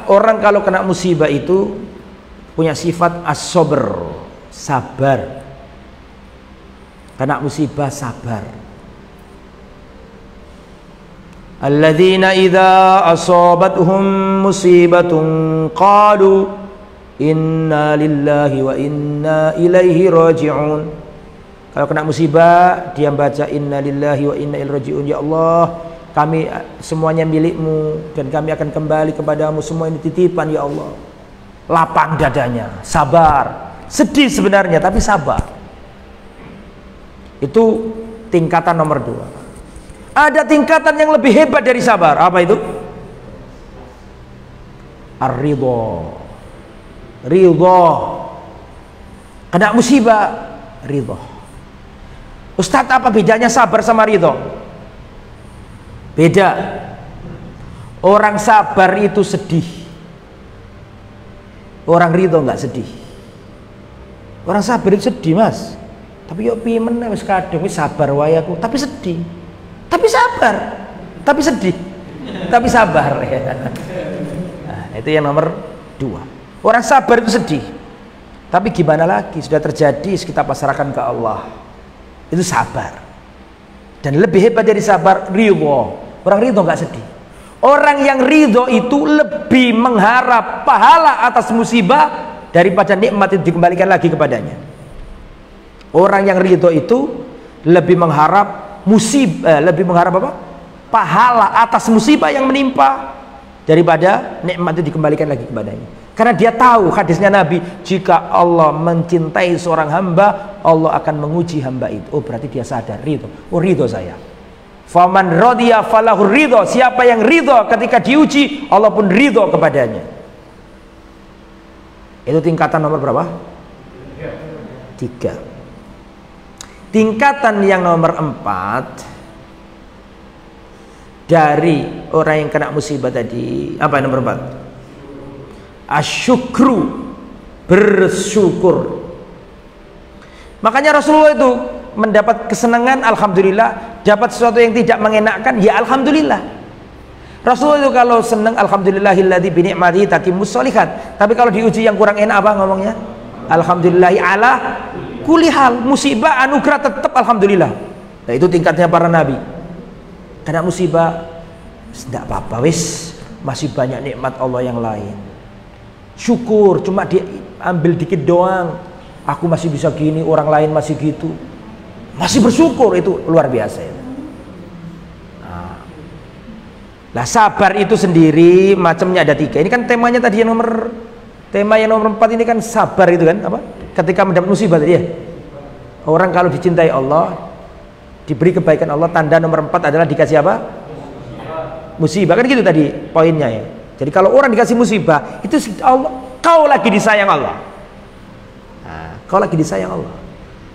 orang kalau kena musibah itu punya sifat as-sabr, sabar. Kena musibah sabar. Alladzina idza asabatuhum musibatun qalu inna lillahi wa inna ilaihi raji'un. Kalau kena musibah dia baca inna lillahi wa inna ilaihi raji'un. Ya Allah, kami semuanya milikmu dan kami akan kembali kepadamu, semua ini titipan ya Allah. Lapang dadanya, sabar. Sedih sebenarnya tapi sabar. Itu tingkatan nomor 2. Ada tingkatan yang lebih hebat dari sabar. Apa itu? Ar-ridho. Ridho. Kena musibah, ridho. Ustadz, apa bedanya sabar sama ridho? Beda. Orang sabar itu sedih. Orang ridho nggak sedih. Orang sabar itu sedih, Mas. Tapi yo piye meneh wis kadung wis sabar wae aku, tapi sedih. Tapi sabar, tapi sedih, tapi sabar. Nah, itu yang nomor 2. Orang sabar itu sedih, tapi gimana lagi, sudah terjadi, kita pasrahkan ke Allah. Itu sabar. Dan lebih hebat dari sabar, ridho. Orang ridho nggak sedih. Orang yang ridho itu lebih mengharap pahala atas musibah daripada nikmat itu dikembalikan lagi kepadanya. Orang yang ridho itu lebih mengharap lebih mengharap apa? Pahala atas musibah yang menimpa daripada nikmat itu dikembalikan lagi kepadanya. Karena dia tahu hadisnya Nabi, jika Allah mencintai seorang hamba, Allah akan menguji hamba itu. Oh, berarti dia sadar, ridho. Oh, ridho saya. Faman radiya falahu ridho. Siapa yang ridho ketika diuji, Allah pun ridho kepadanya. Itu tingkatan nomor berapa? 3. Tingkatan yang nomor 4 dari orang yang kena musibah tadi, apa nomor 4? Asyukru, bersyukur. Makanya Rasulullah itu mendapat kesenangan, alhamdulillah, dapat sesuatu yang tidak mengenakkan, ya alhamdulillah. Rasulullah itu kalau senang, alhamdulillahilladzi bi ni'matihi tatimmus sholihat. Tapi kalau diuji yang kurang enak apa ngomongnya? Alhamdulillahi ala kulli hal. Musibah anugerah tetap alhamdulillah. Nah, itu tingkatnya para nabi. Karena musibah tidak apa-apa, wis masih banyak nikmat Allah yang lain. Syukur, cuma diambil dikit doang. Aku masih bisa gini, orang lain masih gitu. Masih bersyukur, itu luar biasa ya. Nah, sabar itu sendiri macamnya ada 3. Ini kan temanya tadi tema yang nomor 4 ini kan sabar itu kan apa? Ketika mendapat musibah tadi ya. Orang kalau dicintai Allah, diberi kebaikan Allah, tanda nomor 4 adalah dikasih apa? Musibah, kan gitu tadi poinnya ya. Jadi kalau orang dikasih musibah, itu Allah, kau lagi disayang Allah. Nah, kau lagi disayang Allah.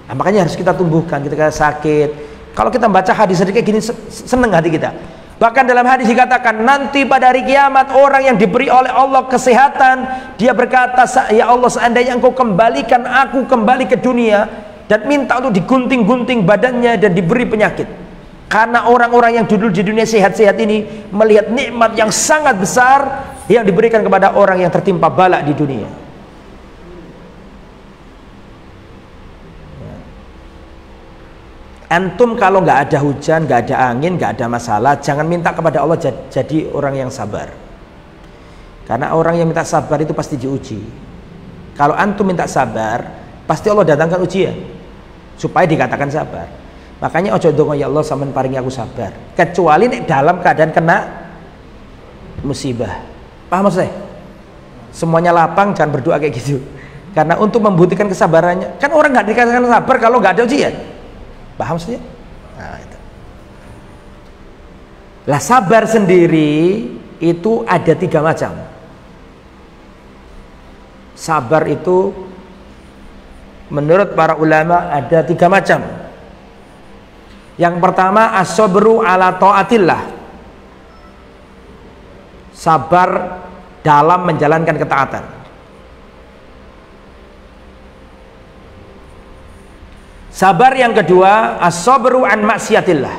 Nah, makanya harus kita tumbuhkan ketika sakit. Kalau kita baca hadis kayak gini, seneng hati kita. Bahkan dalam hadis dikatakan, nanti pada hari kiamat orang yang diberi oleh Allah kesehatan, dia berkata, ya Allah, seandainya engkau kembalikan aku kembali ke dunia dan minta untuk digunting-gunting badannya dan diberi penyakit. Karena orang-orang yang dulu di dunia sehat-sehat ini melihat nikmat yang sangat besar yang diberikan kepada orang yang tertimpa bala di dunia. Antum kalau nggak ada hujan, nggak ada angin, nggak ada masalah, jangan minta kepada Allah jadi orang yang sabar. Karena orang yang minta sabar itu pasti diuji. Kalau antum minta sabar, pasti Allah datangkan ujian supaya dikatakan sabar. Makanya ojo dongo ya Allah sampean paringi aku sabar. Kecuali dalam keadaan kena musibah. Paham maksudnya? Semuanya lapang, jangan berdoa kayak gitu. Karena untuk membuktikan kesabarannya, kan orang nggak dikatakan sabar kalau nggak ada ujian. Paham maksudnya? Nah, itu. Lah sabar sendiri itu ada 3 macam. Sabar itu menurut para ulama ada 3 macam. Yang pertama as-sabru ala taatillah. Sabar dalam menjalankan ketaatan. Sabar yang kedua as-sabru an maksiatillah.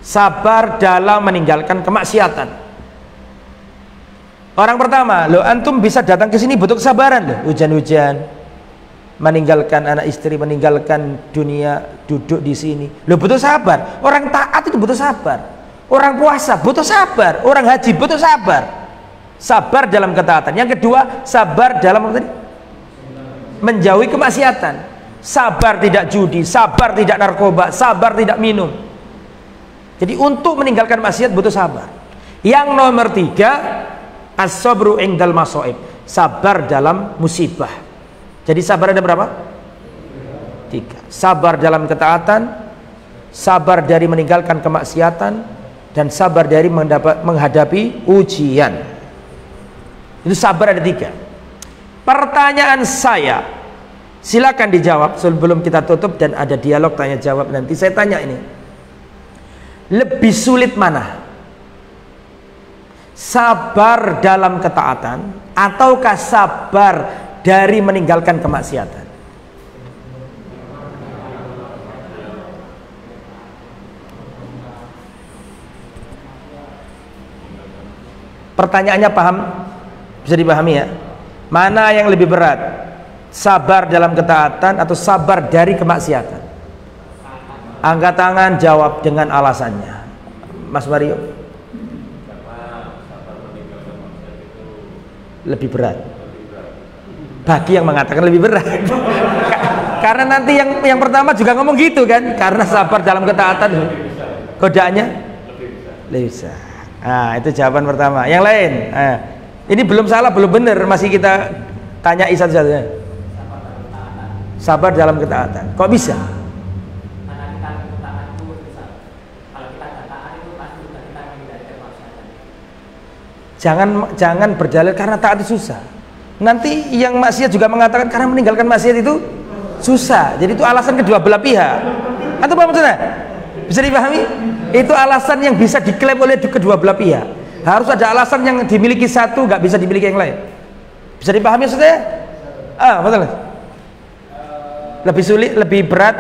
Sabar dalam meninggalkan kemaksiatan. Orang pertama, lo antum bisa datang ke sini butuh kesabaran loh. Hujan-hujan, meninggalkan anak istri, meninggalkan dunia, duduk di sini. Lo butuh sabar. Orang taat itu butuh sabar. Orang puasa butuh sabar. Orang haji butuh sabar. Sabar dalam ketaatan. Yang kedua, sabar dalam apa tadi? Menjauhi kemaksiatan. Sabar tidak judi, sabar tidak narkoba, sabar tidak minum. Jadi untuk meninggalkan maksiat butuh sabar. Yang nomor 3, as-sabru indal masaib. Sabar dalam musibah. Jadi sabar ada berapa? 3. Sabar dalam ketaatan, sabar dari meninggalkan kemaksiatan, dan sabar dari menghadapi ujian. Itu sabar ada 3. Pertanyaan saya, silakan dijawab sebelum kita tutup dan ada dialog tanya jawab nanti. Saya tanya ini, lebih sulit mana? Sabar dalam ketaatan ataukah sabar dari meninggalkan kemaksiatan? Pertanyaannya paham? Bisa dipahami ya? Mana yang lebih berat? Sabar dalam ketaatan atau sabar dari kemaksiatan? Angkat tangan, jawab dengan alasannya. Mas Mario. Lebih berat. Bagi yang mengatakan lebih berat. Karena nanti yang pertama juga ngomong gitu kan, karena sabar dalam ketaatan godaannya lebih besar. Nah, itu jawaban pertama. Yang lain, ini belum salah, belum benar, masih kita tanya satu-satunya. Sabar dalam ketaatan. Kok bisa? Jangan berdalil karena taat itu susah. Nanti yang maksiat juga mengatakan karena meninggalkan maksiat itu susah. Jadi itu alasan kedua belah pihak. Atau apa maksudnya? Bisa dipahami? Itu alasan yang bisa diklaim oleh kedua belah pihak. Harus ada alasan yang dimiliki satu, nggak bisa dimiliki yang lain. Bisa dipahami maksudnya? Betul. Lebih sulit, lebih berat.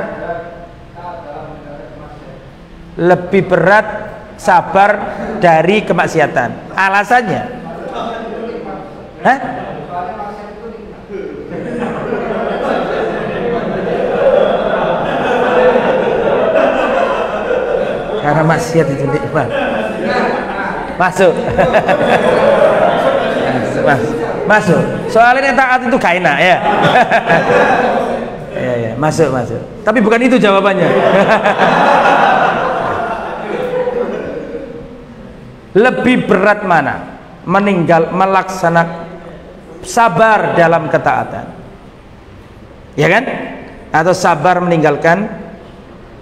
lebih berat sabar dari kemaksiatan. Alasannya? Hah? Karena maksiat itu nikmat. Masuk. Masuk. Soalnya yang taat itu gak enak ya. Ya, masuk. Tapi bukan itu jawabannya. Lebih berat mana? Melaksanakan sabar dalam ketaatan. Ya kan? Atau sabar meninggalkan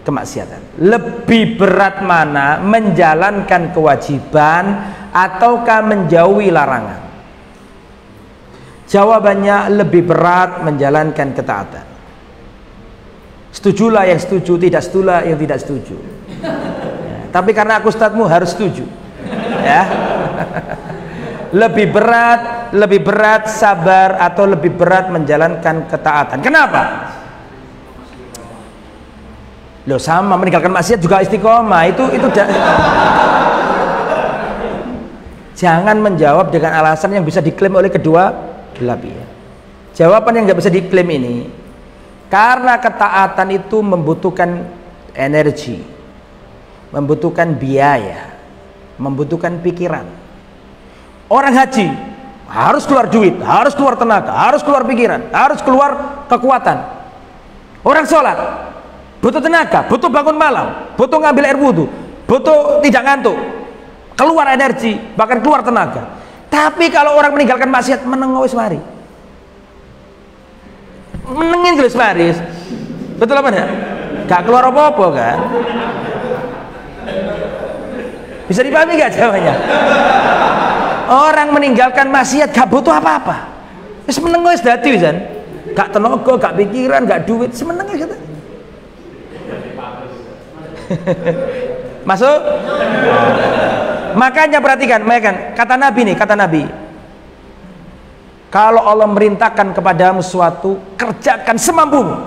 kemaksiatan. Lebih berat mana? Menjalankan kewajiban ataukah menjauhi larangan? Jawabannya lebih berat menjalankan ketaatan. Setujulah yang setuju, tidak setujulah yang tidak setuju. Ya, tapi karena aku ustadzmu harus setuju. Ya. Lebih berat sabar atau lebih berat menjalankan ketaatan. Kenapa? Loh sama, meninggalkan maksiat juga istiqomah. Itu jangan menjawab dengan alasan yang bisa diklaim oleh kedua belah pihak. Jawaban yang nggak bisa diklaim ini karena ketaatan itu membutuhkan energi, membutuhkan biaya, membutuhkan pikiran. Orang haji harus keluar duit, harus keluar tenaga, harus keluar pikiran, harus keluar kekuatan. Orang sholat butuh tenaga, butuh bangun malam, butuh ngambil air wudhu, butuh tidak ngantuk, keluar energi, bahkan keluar tenaga. Tapi kalau orang meninggalkan maksiat, menengok wis mari. Menengin wis mari. Betul apa enggak? Gak keluar apa-apa kan? Bisa dipahami gak jawabannya? Orang meninggalkan maksiat gak butuh apa-apa. Wis menengok wis dadi wisan. Gak tenaga, gak pikiran, gak duit, semenenge gitu. Masuk? Makanya perhatikan, kata Nabi, kalau Allah merintahkan kepadamu sesuatu, kerjakan semampumu,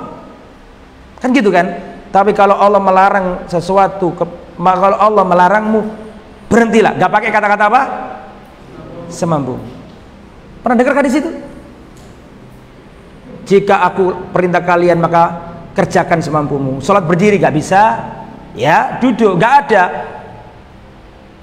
kan gitu kan. Tapi kalau Allah melarang sesuatu, kalau Allah melarangmu, berhentilah. Gak pakai kata-kata apa? Semampumu. Pernah dengar kan di situ? Jika aku perintah kalian maka kerjakan semampumu. Sholat berdiri gak bisa, ya duduk gak ada.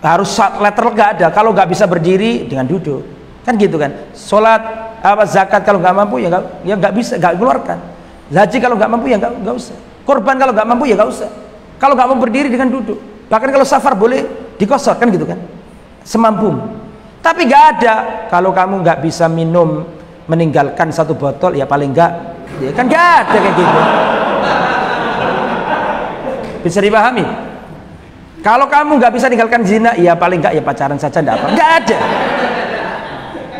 Harus letter gak ada. Kalau nggak bisa berdiri dengan duduk, kan gitu kan. Sholat apa zakat kalau nggak mampu ya nggak bisa, nggak keluarkan. Haji kalau nggak mampu ya nggak usah. Korban kalau nggak mampu ya nggak usah. Kalau nggak mau berdiri dengan duduk. Bahkan kalau safar boleh dikosor, kan gitu kan. Semampumu. Tapi nggak ada. Kalau kamu nggak bisa minum, meninggalkan satu botol ya paling nggak, ya kan nggak ada kayak gitu. Bisa dipahami? Kalau kamu nggak bisa meninggalkan zina, ya paling nggak ya pacaran saja, nggak apa, nggak ada.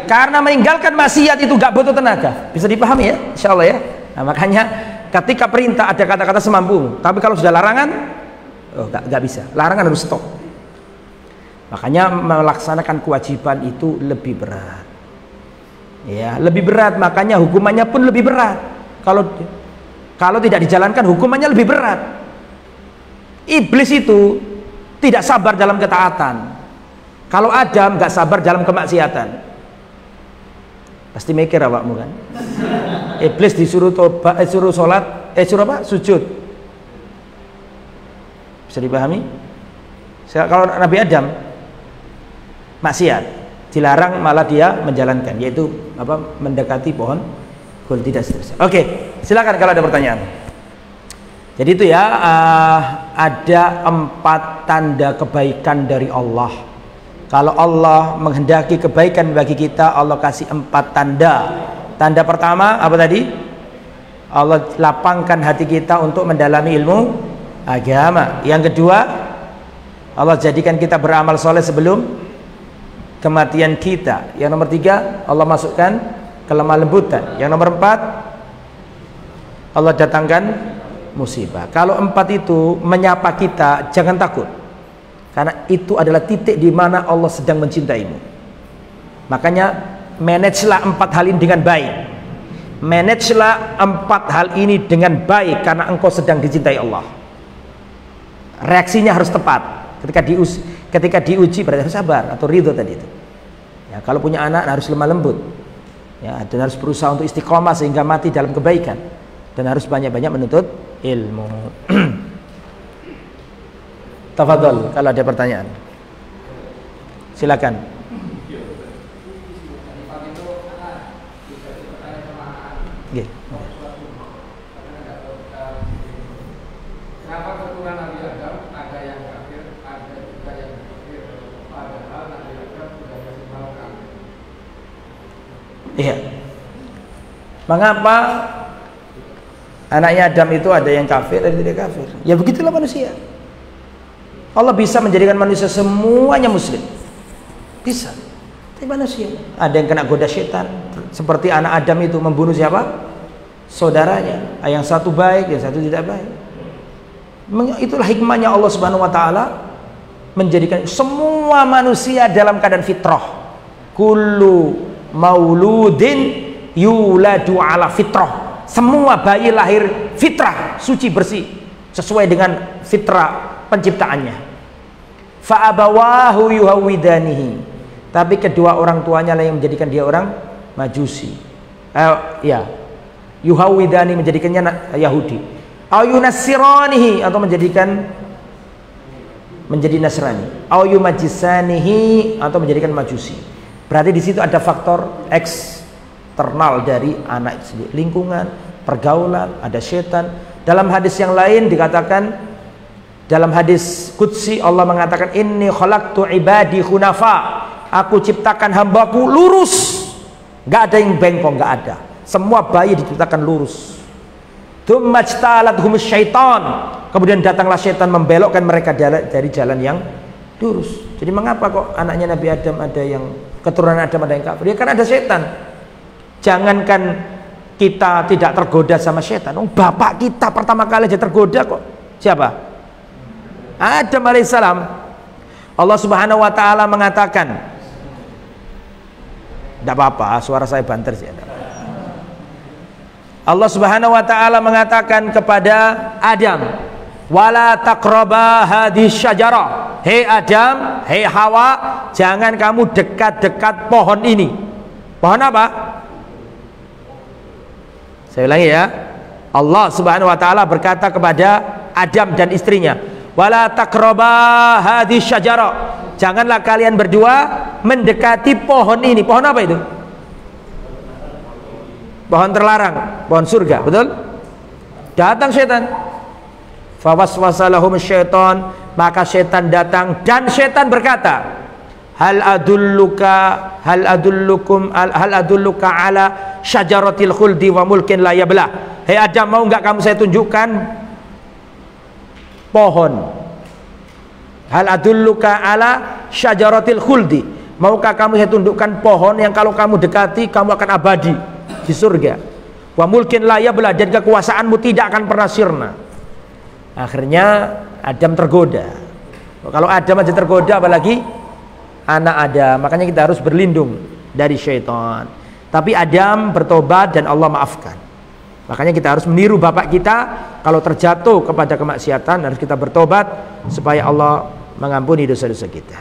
Karena meninggalkan maksiat itu nggak butuh tenaga. Bisa dipahami ya, insya Allah ya. Nah, makanya ketika perintah ada kata-kata semampumu, tapi kalau sudah larangan, oh nggak bisa. Larangan harus stop. Makanya melaksanakan kewajiban itu lebih berat. Ya, lebih berat. Makanya hukumannya pun lebih berat. Kalau tidak dijalankan, hukumannya lebih berat. Iblis itu tidak sabar dalam ketaatan. Kalau Adam nggak sabar dalam kemaksiatan, pasti mikir awakmu kan. Iblis disuruh tobat, suruh sholat, suruh apa? Sujud. Bisa dipahami? Kalau Nabi Adam maksiat, dilarang malah dia menjalankan, yaitu apa? Mendekati pohon kul, tidak seterusnya. Oke, silakan kalau ada pertanyaan. Jadi itu ya, ada 4 tanda kebaikan dari Allah. Kalau Allah menghendaki kebaikan bagi kita, Allah kasih 4 tanda. Tanda pertama apa tadi? Allah lapangkan hati kita untuk mendalami ilmu agama. Yang kedua, Allah jadikan kita beramal soleh sebelum kematian kita. Yang nomor 3, Allah masukkan kelemah lembutan. Yang nomor 4, Allah datangkan musibah. Kalau 4 itu menyapa kita, jangan takut, karena itu adalah titik di mana Allah sedang mencintaimu. Makanya manajelah 4 hal ini dengan baik. Manajelah 4 hal ini dengan baik, karena engkau sedang dicintai Allah. reaksinya harus tepat. Ketika diuji berarti harus sabar atau ridho tadi itu. Ya, kalau punya anak harus lemah lembut. Ya, dan harus berusaha untuk istiqomah sehingga mati dalam kebaikan. Dan harus banyak-banyak menuntut ilmu. Tafadhol kalau ada pertanyaan. Silakan. Nggih. Kenapa keturunan Nabi Adam ada yang kafir, ada juga yang kafir, padahal Nabi Adam sudah maksimal kafir? Iya. Mengapa anaknya Adam itu ada yang kafir dan tidak kafir? Ya begitulah manusia. Allah bisa menjadikan manusia semuanya muslim. Bisa. Tapi manusia ada yang kena goda setan, seperti anak Adam itu membunuh siapa? Saudaranya. Yang satu baik, yang satu tidak baik. Itulah hikmahnya Allah Subhanahu wa taala menjadikan semua manusia dalam keadaan fitrah. Kullu mauludin yuladu ala fitrah. Semua bayi lahir fitrah, suci bersih, sesuai dengan fitrah penciptaannya. Fa abawahu yuhawidanihi. Tapi kedua orang tuanya lah yang menjadikan dia orang Majusi. Ya. Yuhawidani menjadikannya Yahudi. Au yunassiranihi atau menjadi Nasrani. Au yumajisanihi atau menjadikan Majusi. Berarti di situ ada faktor eksternal dari anak itu sendiri, lingkungan, pergaulan, ada setan. Dalam hadis yang lain dikatakan, dalam hadis qudsi Allah mengatakan inni khalaqtu ibadi hunafa. Aku ciptakan hambaku lurus, nggak ada yang bengkok, nggak ada. Semua bayi diciptakan lurus. Tsumajtalathum syaitan. Kemudian datanglah syaitan membelokkan mereka dari jalan yang lurus. Jadi mengapa kok anaknya Nabi Adam ada yang keturunan Adam ada yang kafir? Ya kan ada setan. Jangankan kita tidak tergoda sama setan, bapak kita pertama kali aja tergoda kok. Siapa? Adam alaihissalam. Allah Subhanahu wa taala mengatakan, tidak apa-apa, suara saya banter sih. Allah Subhanahu wa taala mengatakan kepada Adam, wala taqraba hadhihi syajarah. Hei Adam, hei Hawa, jangan kamu dekat-dekat pohon ini. Pohon apa? Saya ulangi ya. Allah Subhanahu wa taala berkata kepada Adam dan istrinya, wala taqraba hadhihi syajarah. Janganlah kalian berdua mendekati pohon ini. Pohon apa itu? Pohon terlarang, pohon surga, betul? Datang setan. Fawaswasa lahum syaitan, maka setan datang dan setan berkata, hal adulluka ala syajaratil khuldi wa mulkin la yablah. Hei Adam, mau enggak kamu saya tunjukkan pohon? Hal adulluka ala syajaratil khuldi. Maukah kamu saya tunjukkan pohon yang kalau kamu dekati kamu akan abadi di surga. Wa mulkin la yablah, dan kekuasaanmu tidak akan pernah sirna. Akhirnya Adam tergoda. Kalau Adam aja tergoda, apalagi anak Adam. Makanya kita harus berlindung dari syaitan. Tapi Adam bertobat dan Allah maafkan. Makanya kita harus meniru bapak kita. Kalau terjatuh kepada kemaksiatan harus kita bertobat supaya Allah mengampuni dosa-dosa kita.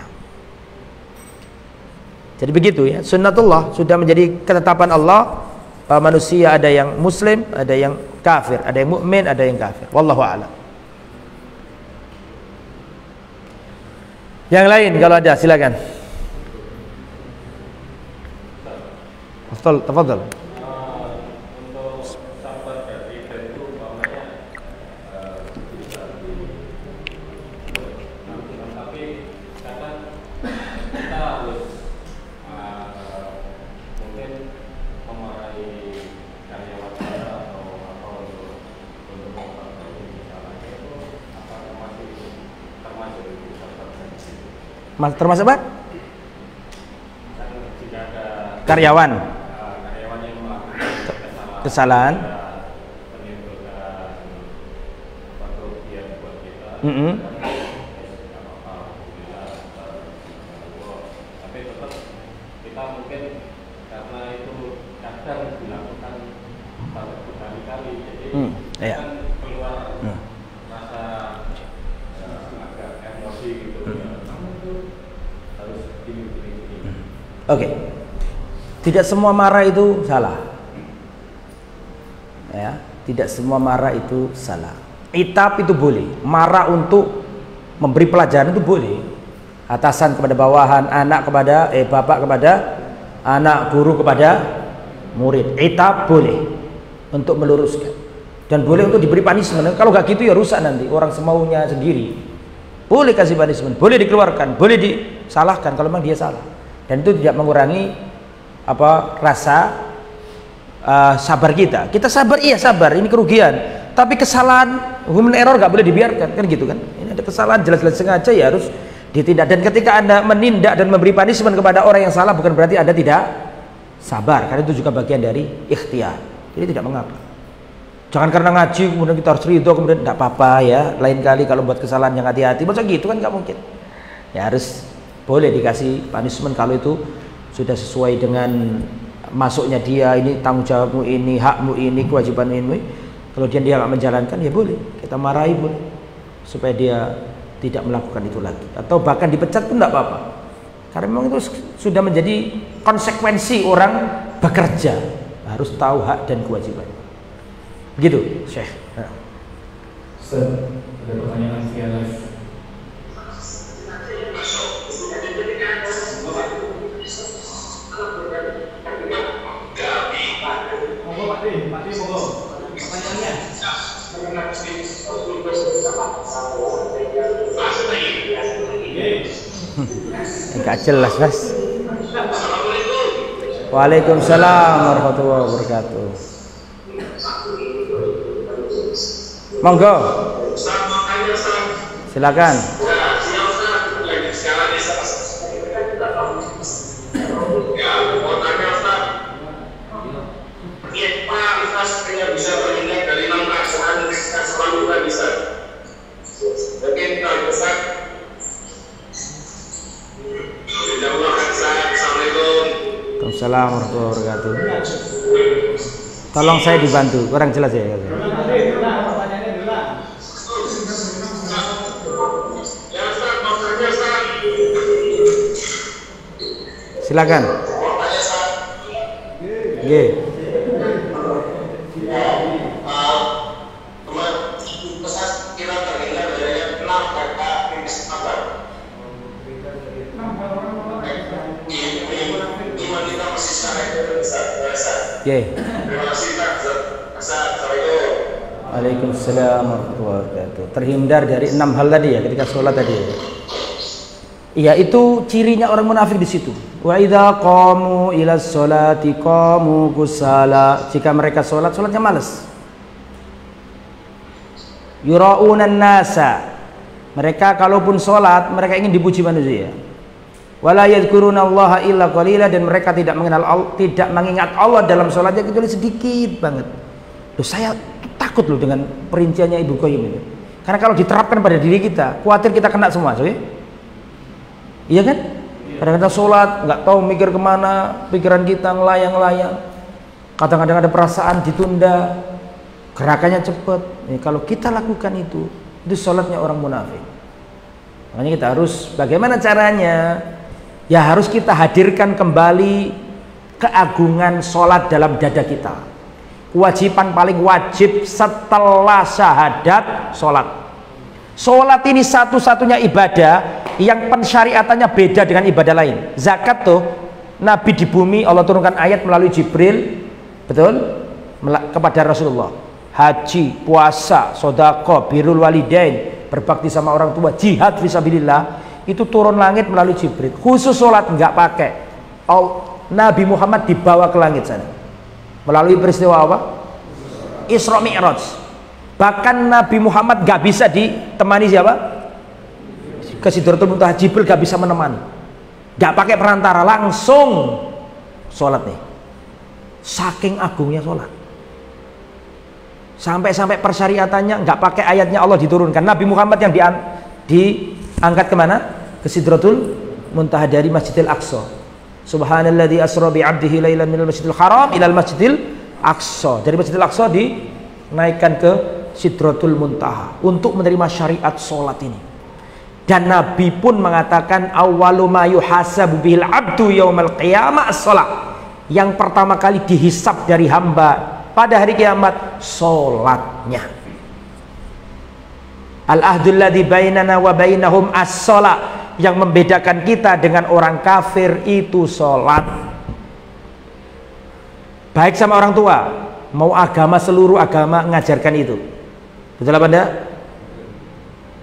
Jadi begitu ya, sunnatullah, sudah menjadi ketetapan Allah. Manusia ada yang muslim, ada yang kafir, ada yang mukmin, ada yang kafir. Wallahu a'lam. Yang lain kalau ada silakan. Tafadhal. Termasuk apa? Karyawan yang melakukan kesalahan, tapi tetap kita mungkin karena itu kadang dilakukan berkali-kali, jadi kan keluar rasa harus dimiliki. Oke. Tidak semua marah itu salah. Ya, tidak semua marah itu salah. Itab itu boleh. Marah untuk memberi pelajaran itu boleh. Atasan kepada bawahan, anak kepada bapak kepada anak, guru kepada murid. Itab boleh untuk meluruskan. Dan boleh untuk diberi punishment. Kalau nggak gitu ya rusak nanti orang semaunya sendiri. Boleh kasih punishment, boleh dikeluarkan, boleh disalahkan kalau memang dia salah. Dan itu tidak mengurangi rasa sabar kita. Kita sabar, iya sabar, ini kerugian. Tapi kesalahan, human error nggak boleh dibiarkan, kan gitu kan? Ini ada kesalahan jelas-jelas sengaja ya harus ditindak. Dan ketika Anda menindak dan memberi punishment kepada orang yang salah, bukan berarti Anda tidak sabar, karena itu juga bagian dari ikhtiar. Jadi tidak mengapa. Jangan karena ngaji kemudian kita harus ridho, kemudian tidak apa-apa ya. Lain kali kalau buat kesalahan yang hati-hati, masa gitu kan nggak mungkin. Ya harus boleh dikasih punishment kalau itu sudah sesuai dengan masuknya dia, ini tanggung jawabmu ini, hakmu ini, kewajiban ini. Kalau dia nggak menjalankan ya boleh kita marahi, boleh, supaya dia tidak melakukan itu lagi, atau bahkan dipecat pun tidak apa-apa, karena memang itu sudah menjadi konsekuensi orang bekerja, harus tahu hak dan kewajiban. Begitu, Syekh. Ustaz, ada pertanyaan via live. Enggak jelas, Mas. Waalaikumsalam warahmatullahi wabarakatuh. Monggo. Silakan. Assalamualaikum warahmatullahi wabarakatuh. Tolong saya dibantu, kurang jelas ya. Silakan. Nggih. Waalaikumsalam warahmatullahi wabarakatuh. Terhindar dari 6 hal tadi ya ketika sholat tadi. Iya, itu cirinya orang munafik di situ. Wa idza qamu ila sholati qamu kusala. Jika mereka sholat, sholatnya malas. Yura'unan nasa. Mereka kalaupun sholat, mereka ingin dipuji manusia. Wala yadhkurunallaha illa qalila, dan mereka tidak mengingat Allah dalam sholatnya kecuali sedikit banget. Loh, saya takut loh dengan perinciannya Ibnu Qayyim itu. Karena kalau diterapkan pada diri kita, khawatir kita kena semua, so, ya? Iya kan? Kadang-kadang sholat nggak tahu mikir kemana, pikiran kita ngelayang-layang. Kadang-kadang ada perasaan ditunda, gerakannya cepat. Kalau kita lakukan itu sholatnya orang munafik. Makanya kita harus, bagaimana caranya? Ya harus kita hadirkan kembali keagungan sholat dalam dada kita. Kewajiban paling wajib setelah syahadat sholat. Sholat ini satu-satunya ibadah yang pensyariatannya beda dengan ibadah lain. Zakat tuh Nabi di bumi Allah turunkan ayat melalui Jibril, betul, kepada Rasulullah. Haji, puasa, sodako, birrul walidain, berbakti sama orang tua, jihad fisabilillah, itu turun langit melalui Jibril. Khusus sholat nggak pakai. Nabi Muhammad dibawa ke langit sana melalui peristiwa apa? Isra Mi'raj. Bahkan Nabi Muhammad nggak bisa ditemani siapa? Ke Sidratul Muntaha, Jibril gak bisa menemani, gak pakai perantara, langsung sholat nih. Saking agungnya sholat, sampai persyariatannya gak pakai ayatnya Allah diturunkan. Nabi Muhammad yang diangkat kemana? Ke Sidratul Muntaha dari Masjidil Aqsa. Subhanalladzi asra bi 'abdihi lailan minal masjidil haram ilal masjidil aqsa. Dari Masjidil Aqsa dinaikkan ke Sidratul Muntaha untuk menerima syariat sholat ini. Dan Nabi pun mengatakan awwalu ma yuhasabu bihil abdu yaumal qiyamah as-shalah. Yang pertama kali dihisab dari hamba pada hari kiamat salatnya. Al-ahdul ladzi bainana wa bainahum as-shalah. Yang membedakan kita dengan orang kafir itu salat. Baik sama orang tua, mau agama, seluruh agama ngajarkan itu. Betul apa enggak?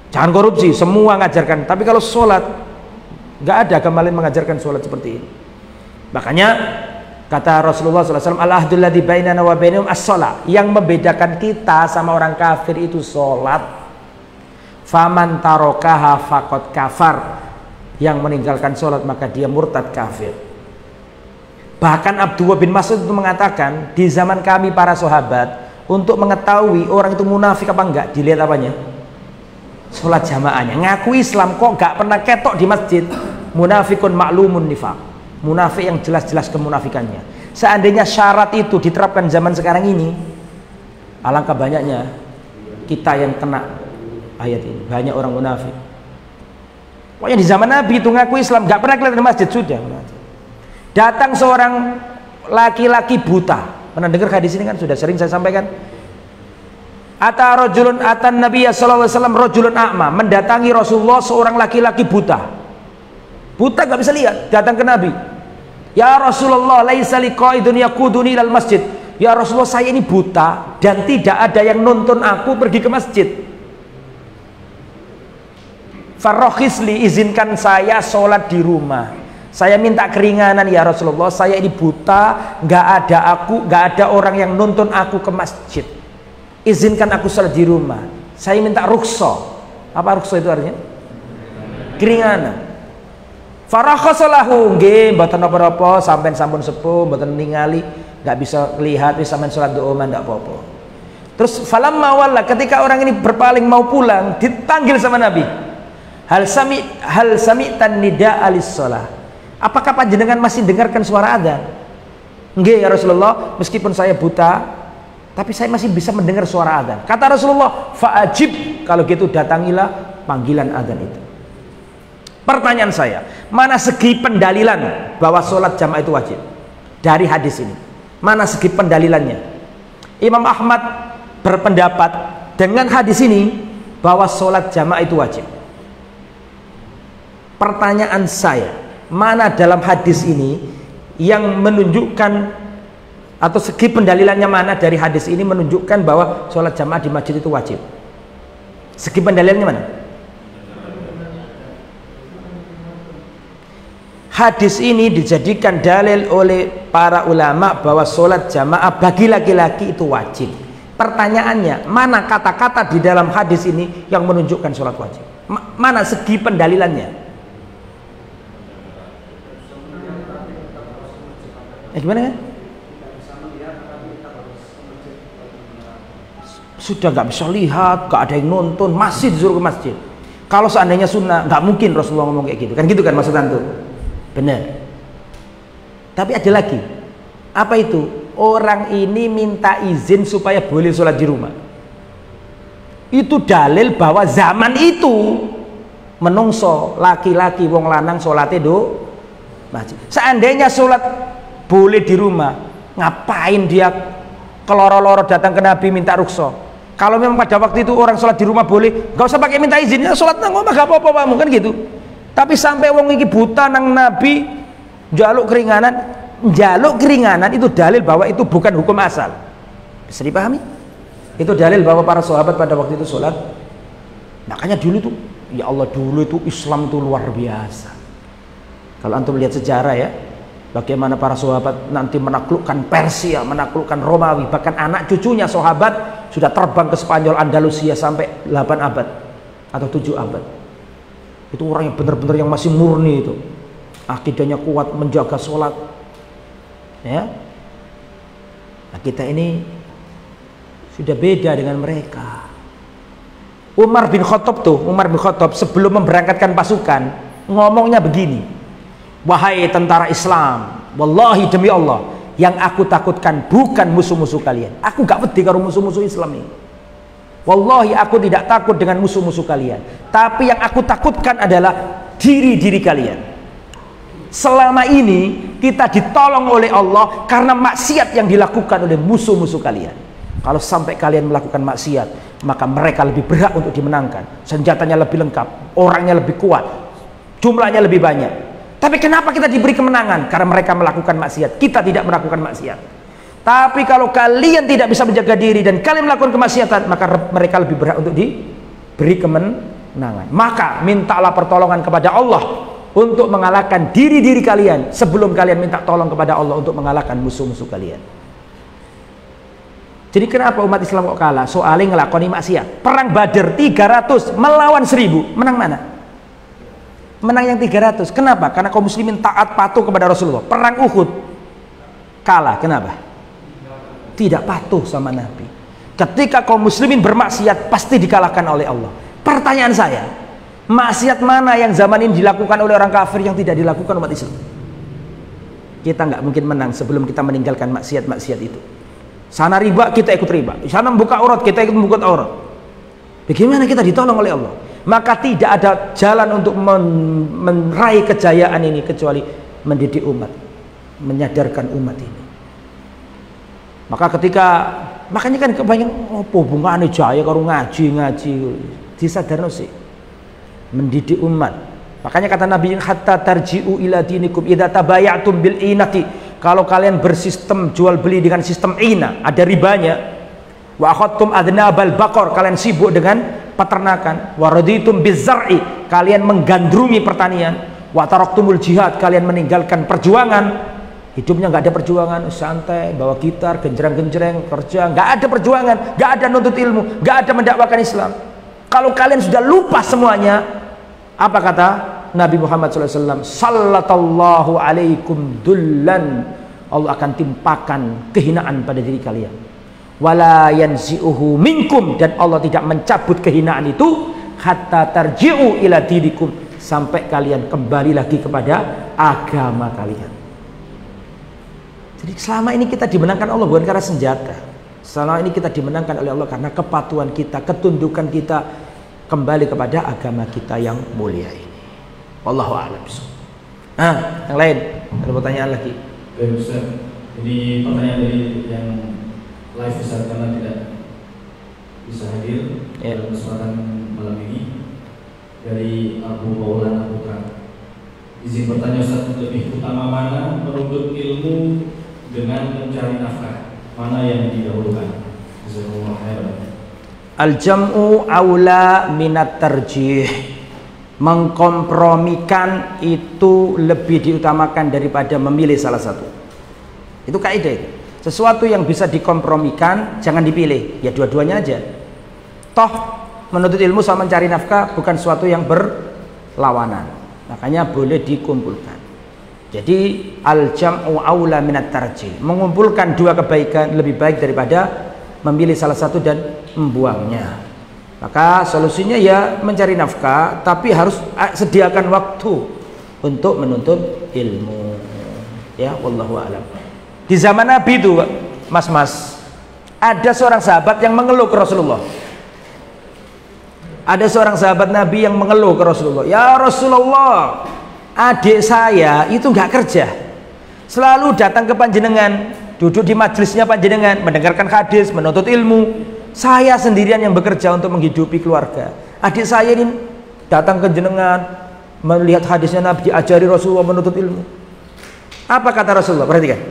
Jangan korupsi, semua ngajarkan. Tapi kalau sholat, nggak ada agama lain mengajarkan sholat seperti ini. Makanya kata Rasulullah SAW, al-ahdul ladzi bainana wa bainahum as-shalah. Yang membedakan kita sama orang kafir itu sholat. Faman tarokaha faqad kafar. Yang meninggalkan sholat maka dia murtad kafir. Bahkan Abdullah bin Mas'ud itu mengatakan, di zaman kami para sahabat, untuk mengetahui orang itu munafik apa enggak, dilihat apanya? Sholat jamaahnya. Ngaku Islam kok gak pernah ketok di masjid, munafikun ma'lumun nifaq. Munafik yang jelas-jelas kemunafikannya. Seandainya syarat itu diterapkan zaman sekarang ini, alangkah banyaknya kita yang kena ayat ini. Banyak orang munafik. Pokoknya di zaman Nabi itu ngaku Islam, gak pernah kelihatan di masjid, sudah. Datang seorang laki-laki buta. Pernah dengar hadis ini kan, sudah sering saya sampaikan. Ata rajulun atan Nabiya sallallahu alaihi wasallam rajulun a'ma, mendatangi Rasulullah seorang laki-laki buta. Buta nggak bisa lihat, datang ke Nabi. Ya Rasulullah, laisa liqaidun yaquduni ilal masjid. Ya Rasulullah, saya ini buta dan tidak ada yang nuntun aku pergi ke masjid. Farrohisli, izinkan saya sholat di rumah. Saya minta keringanan ya Rasulullah, saya ini buta, nggak ada orang yang nuntun aku ke masjid. Izinkan aku sholat di rumah. Saya minta rukhsah. Apa rukhsah itu artinya? Keringanan. Farakhasalahu, nggih, mboten apa-apa, sampean sampun sepuh, mboten ningali, nggak bisa lihat, wis sampean sholat doa ndak apa-apa. Terus falamma walla, ketika orang ini berpaling mau pulang, dipanggil sama Nabi. Hal sami'tan nida alis-shalah. Apakah panjenengan masih dengarkan suara adzan? Nggih ya Rasulullah, meskipun saya buta, tapi saya masih bisa mendengar suara adzan. Kata Rasulullah, fa'ajib, kalau gitu datangilah panggilan adzan itu. Pertanyaan saya, mana segi pendalilan bahwa sholat jamaah itu wajib dari hadis ini? Mana segi pendalilannya? Imam Ahmad berpendapat dengan hadis ini bahwa sholat jamaah itu wajib. Pertanyaan saya, mana dalam hadis ini yang menunjukkan atau segi pendalilannya mana dari hadis ini menunjukkan bahwa sholat jamaah di masjid itu wajib? Segi pendalilannya mana? Hadis ini dijadikan dalil oleh para ulama bahwa sholat jamaah bagi laki-laki itu wajib. Pertanyaannya, mana kata-kata di dalam hadis ini yang menunjukkan sholat wajib? Mana segi pendalilannya? Gimana kan? Sudah nggak bisa lihat, nggak ada yang nonton, masih disuruh ke masjid. Kalau seandainya sunnah, nggak mungkin Rasulullah ngomong kayak gitu. Kan gitu kan maksud antum? Benar. Tapi ada lagi. Apa itu? Orang ini minta izin supaya boleh sholat di rumah. Itu dalil bahwa zaman itu menungso laki-laki wong lanang sholatnya do masjid. Seandainya sholat boleh di rumah, ngapain dia keloro-loro datang ke Nabi minta rukhsah? Kalau memang pada waktu itu orang sholat di rumah boleh, nggak usah pakai minta izin, ya sholat nang omah gak apa-apa, mungkin gitu. Tapi sampai wong iki buta nang Nabi jaluk keringanan itu dalil bahwa itu bukan hukum asal. Bisa dipahami? Itu dalil bahwa para sahabat pada waktu itu sholat. Makanya dulu tuh, ya Allah, dulu itu Islam itu luar biasa. Kalau antum lihat sejarah ya, bagaimana para sahabat nanti menaklukkan Persia, menaklukkan Romawi, bahkan anak cucunya sahabat sudah terbang ke Spanyol, Andalusia sampai 8 abad atau 7 abad. Itu orang yang benar-benar yang masih murni itu, akidahnya kuat, menjaga sholat ya. Nah, kita ini sudah beda dengan mereka. Umar bin Khattab sebelum memberangkatkan pasukan ngomongnya begini, wahai tentara Islam, wallahi demi Allah, yang aku takutkan bukan musuh-musuh kalian. Aku gak wedi karo musuh-musuh Islam ini. Wallahi aku tidak takut dengan musuh-musuh kalian, tapi yang aku takutkan adalah diri-diri kalian. Selama ini kita ditolong oleh Allah karena maksiat yang dilakukan oleh musuh-musuh kalian. Kalau sampai kalian melakukan maksiat, maka mereka lebih berhak untuk dimenangkan. Senjatanya lebih lengkap, orangnya lebih kuat, jumlahnya lebih banyak. Tapi kenapa kita diberi kemenangan? Karena mereka melakukan maksiat, kita tidak melakukan maksiat. Tapi kalau kalian tidak bisa menjaga diri dan kalian melakukan kemaksiatan, maka mereka lebih berhak untuk diberi kemenangan. Maka mintalah pertolongan kepada Allah untuk mengalahkan diri-diri kalian sebelum kalian minta tolong kepada Allah untuk mengalahkan musuh-musuh kalian. Jadi kenapa umat Islam kok kalah? Soalnya ngelakoni maksiat. Perang Badar 300 melawan 1000, menang mana? Menang yang 300. Kenapa? Karena kaum muslimin taat patuh kepada Rasulullah. Perang Uhud kalah. Kenapa? Tidak patuh sama Nabi. Ketika kaum muslimin bermaksiat pasti dikalahkan oleh Allah. Pertanyaan saya, maksiat mana yang zaman ini dilakukan oleh orang kafir yang tidak dilakukan umat Islam? Kita nggak mungkin menang sebelum kita meninggalkan maksiat-maksiat itu. Sana riba, kita ikut riba. Sana membuka aurat, kita ikut membuka aurat. Bagaimana kita ditolong oleh Allah? Maka tidak ada jalan untuk meraih kejayaan ini kecuali mendidik umat, menyadarkan umat ini. Maka makanya kan kebanyakan apa hubungannya jaya karo ngaji disadarno sih. Mendidik umat. Makanya kata Nabi, hatta tarji'u ila dinikum idza tabayatum bil inati. Kalau kalian bersistem jual beli dengan sistem ina, ada ribanya. Wa akhadtum adnabal baqar, kalian sibuk dengan peternakan. Wa raditum bizar'i, kalian menggandrungi pertanian. Wa taraktumul jihad, kalian meninggalkan perjuangan. Hidupnya nggak ada perjuangan, santai, bawa gitar, genjreng-genjreng, kerja, nggak ada perjuangan, nggak ada nuntut ilmu, nggak ada mendakwakan Islam. Kalau kalian sudah lupa semuanya, apa kata Nabi Muhammad SAW? Sallallahu alaikum dullan, Allah akan timpakan kehinaan pada diri kalian. Wala yanzi'uhu minkum, dan Allah tidak mencabut kehinaan itu hatta tarji'u ila dinikum, sampai kalian kembali lagi kepada agama kalian. Jadi selama ini kita dimenangkan Allah bukan karena senjata. Selama ini kita dimenangkan oleh Allah karena kepatuhan kita, ketundukan kita kembali kepada agama kita yang mulia ini. Wallahu a'lam. Yang lain ada pertanyaan lagi? Baik Ustaz, jadi pertanyaan dari yang live Ustaz karena tidak bisa hadir dalam kesempatan malam ini, dari Abu Maulana Putra. Izin bertanya Ustaz, lebih utama mana menuntut ilmu dengan mencari nafkah? Mana yang didahulukan? Jazakumullah khairan. Al-jam'u aula minat tarjih. Mengkompromikan itu lebih diutamakan daripada memilih salah satu. Itu kaidah itu. Sesuatu yang bisa dikompromikan jangan dipilih, ya dua-duanya aja. Toh menuntut ilmu sama mencari nafkah bukan sesuatu yang berlawanan, makanya boleh dikumpulkan. Jadi al-jam'u aula minat tarjih, mengumpulkan dua kebaikan lebih baik daripada memilih salah satu dan membuangnya. Maka solusinya ya mencari nafkah, tapi harus sediakan waktu untuk menuntut ilmu. Ya, wallahu a'lam. Di zaman Nabi itu, mas-mas, ada seorang sahabat yang mengeluh ke Rasulullah. Ada seorang sahabat Nabi yang mengeluh ke Rasulullah. Ya Rasulullah, adik saya itu nggak kerja, selalu datang ke panjenengan, duduk di majelisnya panjenengan, mendengarkan hadis, menuntut ilmu. Saya sendirian yang bekerja untuk menghidupi keluarga. Adik saya ini datang ke jenengan, melihat hadisnya Nabi, diajari Rasulullah menuntut ilmu. Apa kata Rasulullah? Perhatikan.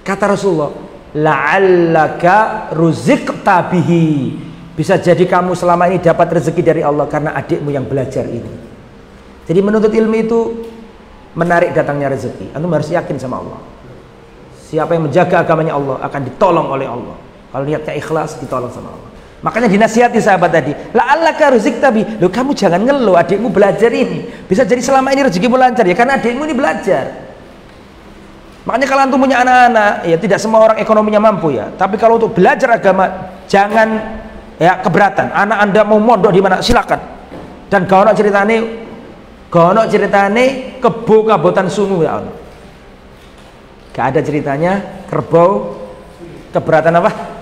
Kata Rasulullah, la'allaka ruziqta bihi. Bisa jadi kamu selama ini dapat rezeki dari Allah karena adikmu yang belajar ini. Jadi menuntut ilmu itu menarik datangnya rezeki. Antum harus yakin sama Allah. Siapa yang menjaga agamanya Allah akan ditolong oleh Allah. Kalau niatnya ikhlas, ditolong sama Allah. Makanya dinasihati sahabat tadi, la'allaka ruziqta bihi. Loh, kamu jangan ngeluh, adikmu belajar ini. Bisa jadi selama ini rezekimu lancar ya karena adikmu ini belajar. Makanya kalau antum punya anak-anak, ya tidak semua orang ekonominya mampu ya. Tapi kalau untuk belajar agama, jangan ya keberatan. Anak anda mau mondok di mana silakan. Dan gono ceritane kebo kabotan sungu ya Allah. Gak ada ceritanya kerbau keberatan apa?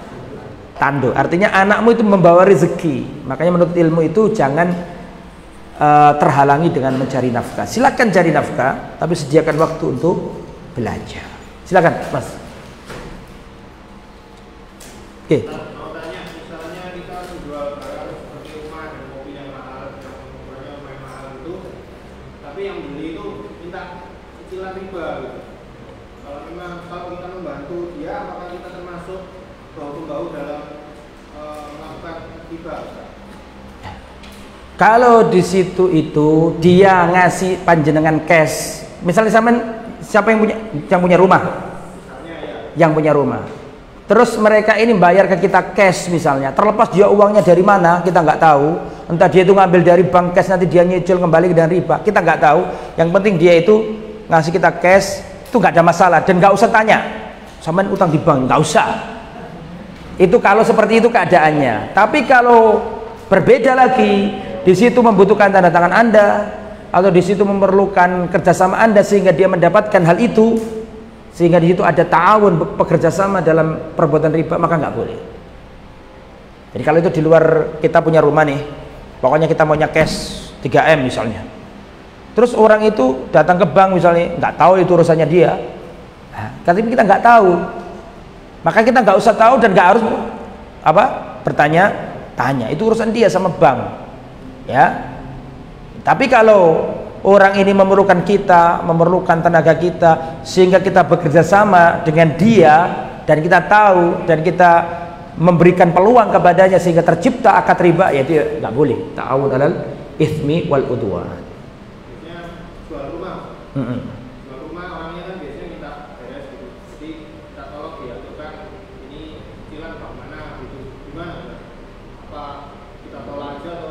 tanduk. Artinya anakmu itu membawa rezeki. Makanya menurut ilmu itu jangan terhalangi dengan mencari nafkah. Silakan cari nafkah, tapi sediakan waktu untuk belajar. Silakan, Mas. Oke. Mau tanya, misalnya kita menjual barang seperti rumah dan mobil yang mahal, yang ukurannya lumayan mahal itu, tapi yang beli itu minta cicilan riba. Gitu. Kalau kita membantu dia, apakah kita termasuk bahu-membahu dalam melakukan riba? Kalau di situ itu dia ngasih panjenengan cash, misalnya siapa yang punya rumah, yang punya rumah, terus mereka ini bayar ke kita cash misalnya, terlepas dia uangnya dari mana kita nggak tahu, entah dia itu ngambil dari bank cash nanti dia nyicil kembali dengan riba, kita nggak tahu. Yang penting dia itu ngasih kita cash, itu nggak ada masalah dan nggak usah tanya, sampean utang di bank, nggak usah. Itu kalau seperti itu keadaannya. Tapi kalau berbeda lagi, di situ membutuhkan tanda tangan Anda atau di situ memerlukan kerjasama Anda sehingga dia mendapatkan hal itu, sehingga di situ ada ta'awun, bekerjasama dalam perbuatan riba, maka nggak boleh. Jadi kalau itu di luar, kita punya rumah nih, pokoknya kita maunya cash 3M misalnya, terus orang itu datang ke bank misalnya, nggak tahu itu urusannya dia, tapi kita nggak tahu, maka kita nggak usah tahu dan nggak harus bertanya-tanya, itu urusan dia sama bank. Ya, tapi kalau orang ini memerlukan kita, memerlukan tenaga kita, sehingga kita bekerja sama dengan dia dan kita tahu dan kita memberikan peluang kepadanya sehingga tercipta akad riba, ya itu nggak boleh. Ta'awun 'alal itsmi wal udwan. Jual rumah. Jual rumah orangnya kan biasanya minta beres gitu. Jadi kita tolong diaturkan ini cicilan mana gitu. Gimana? Apa kita tolak aja atau?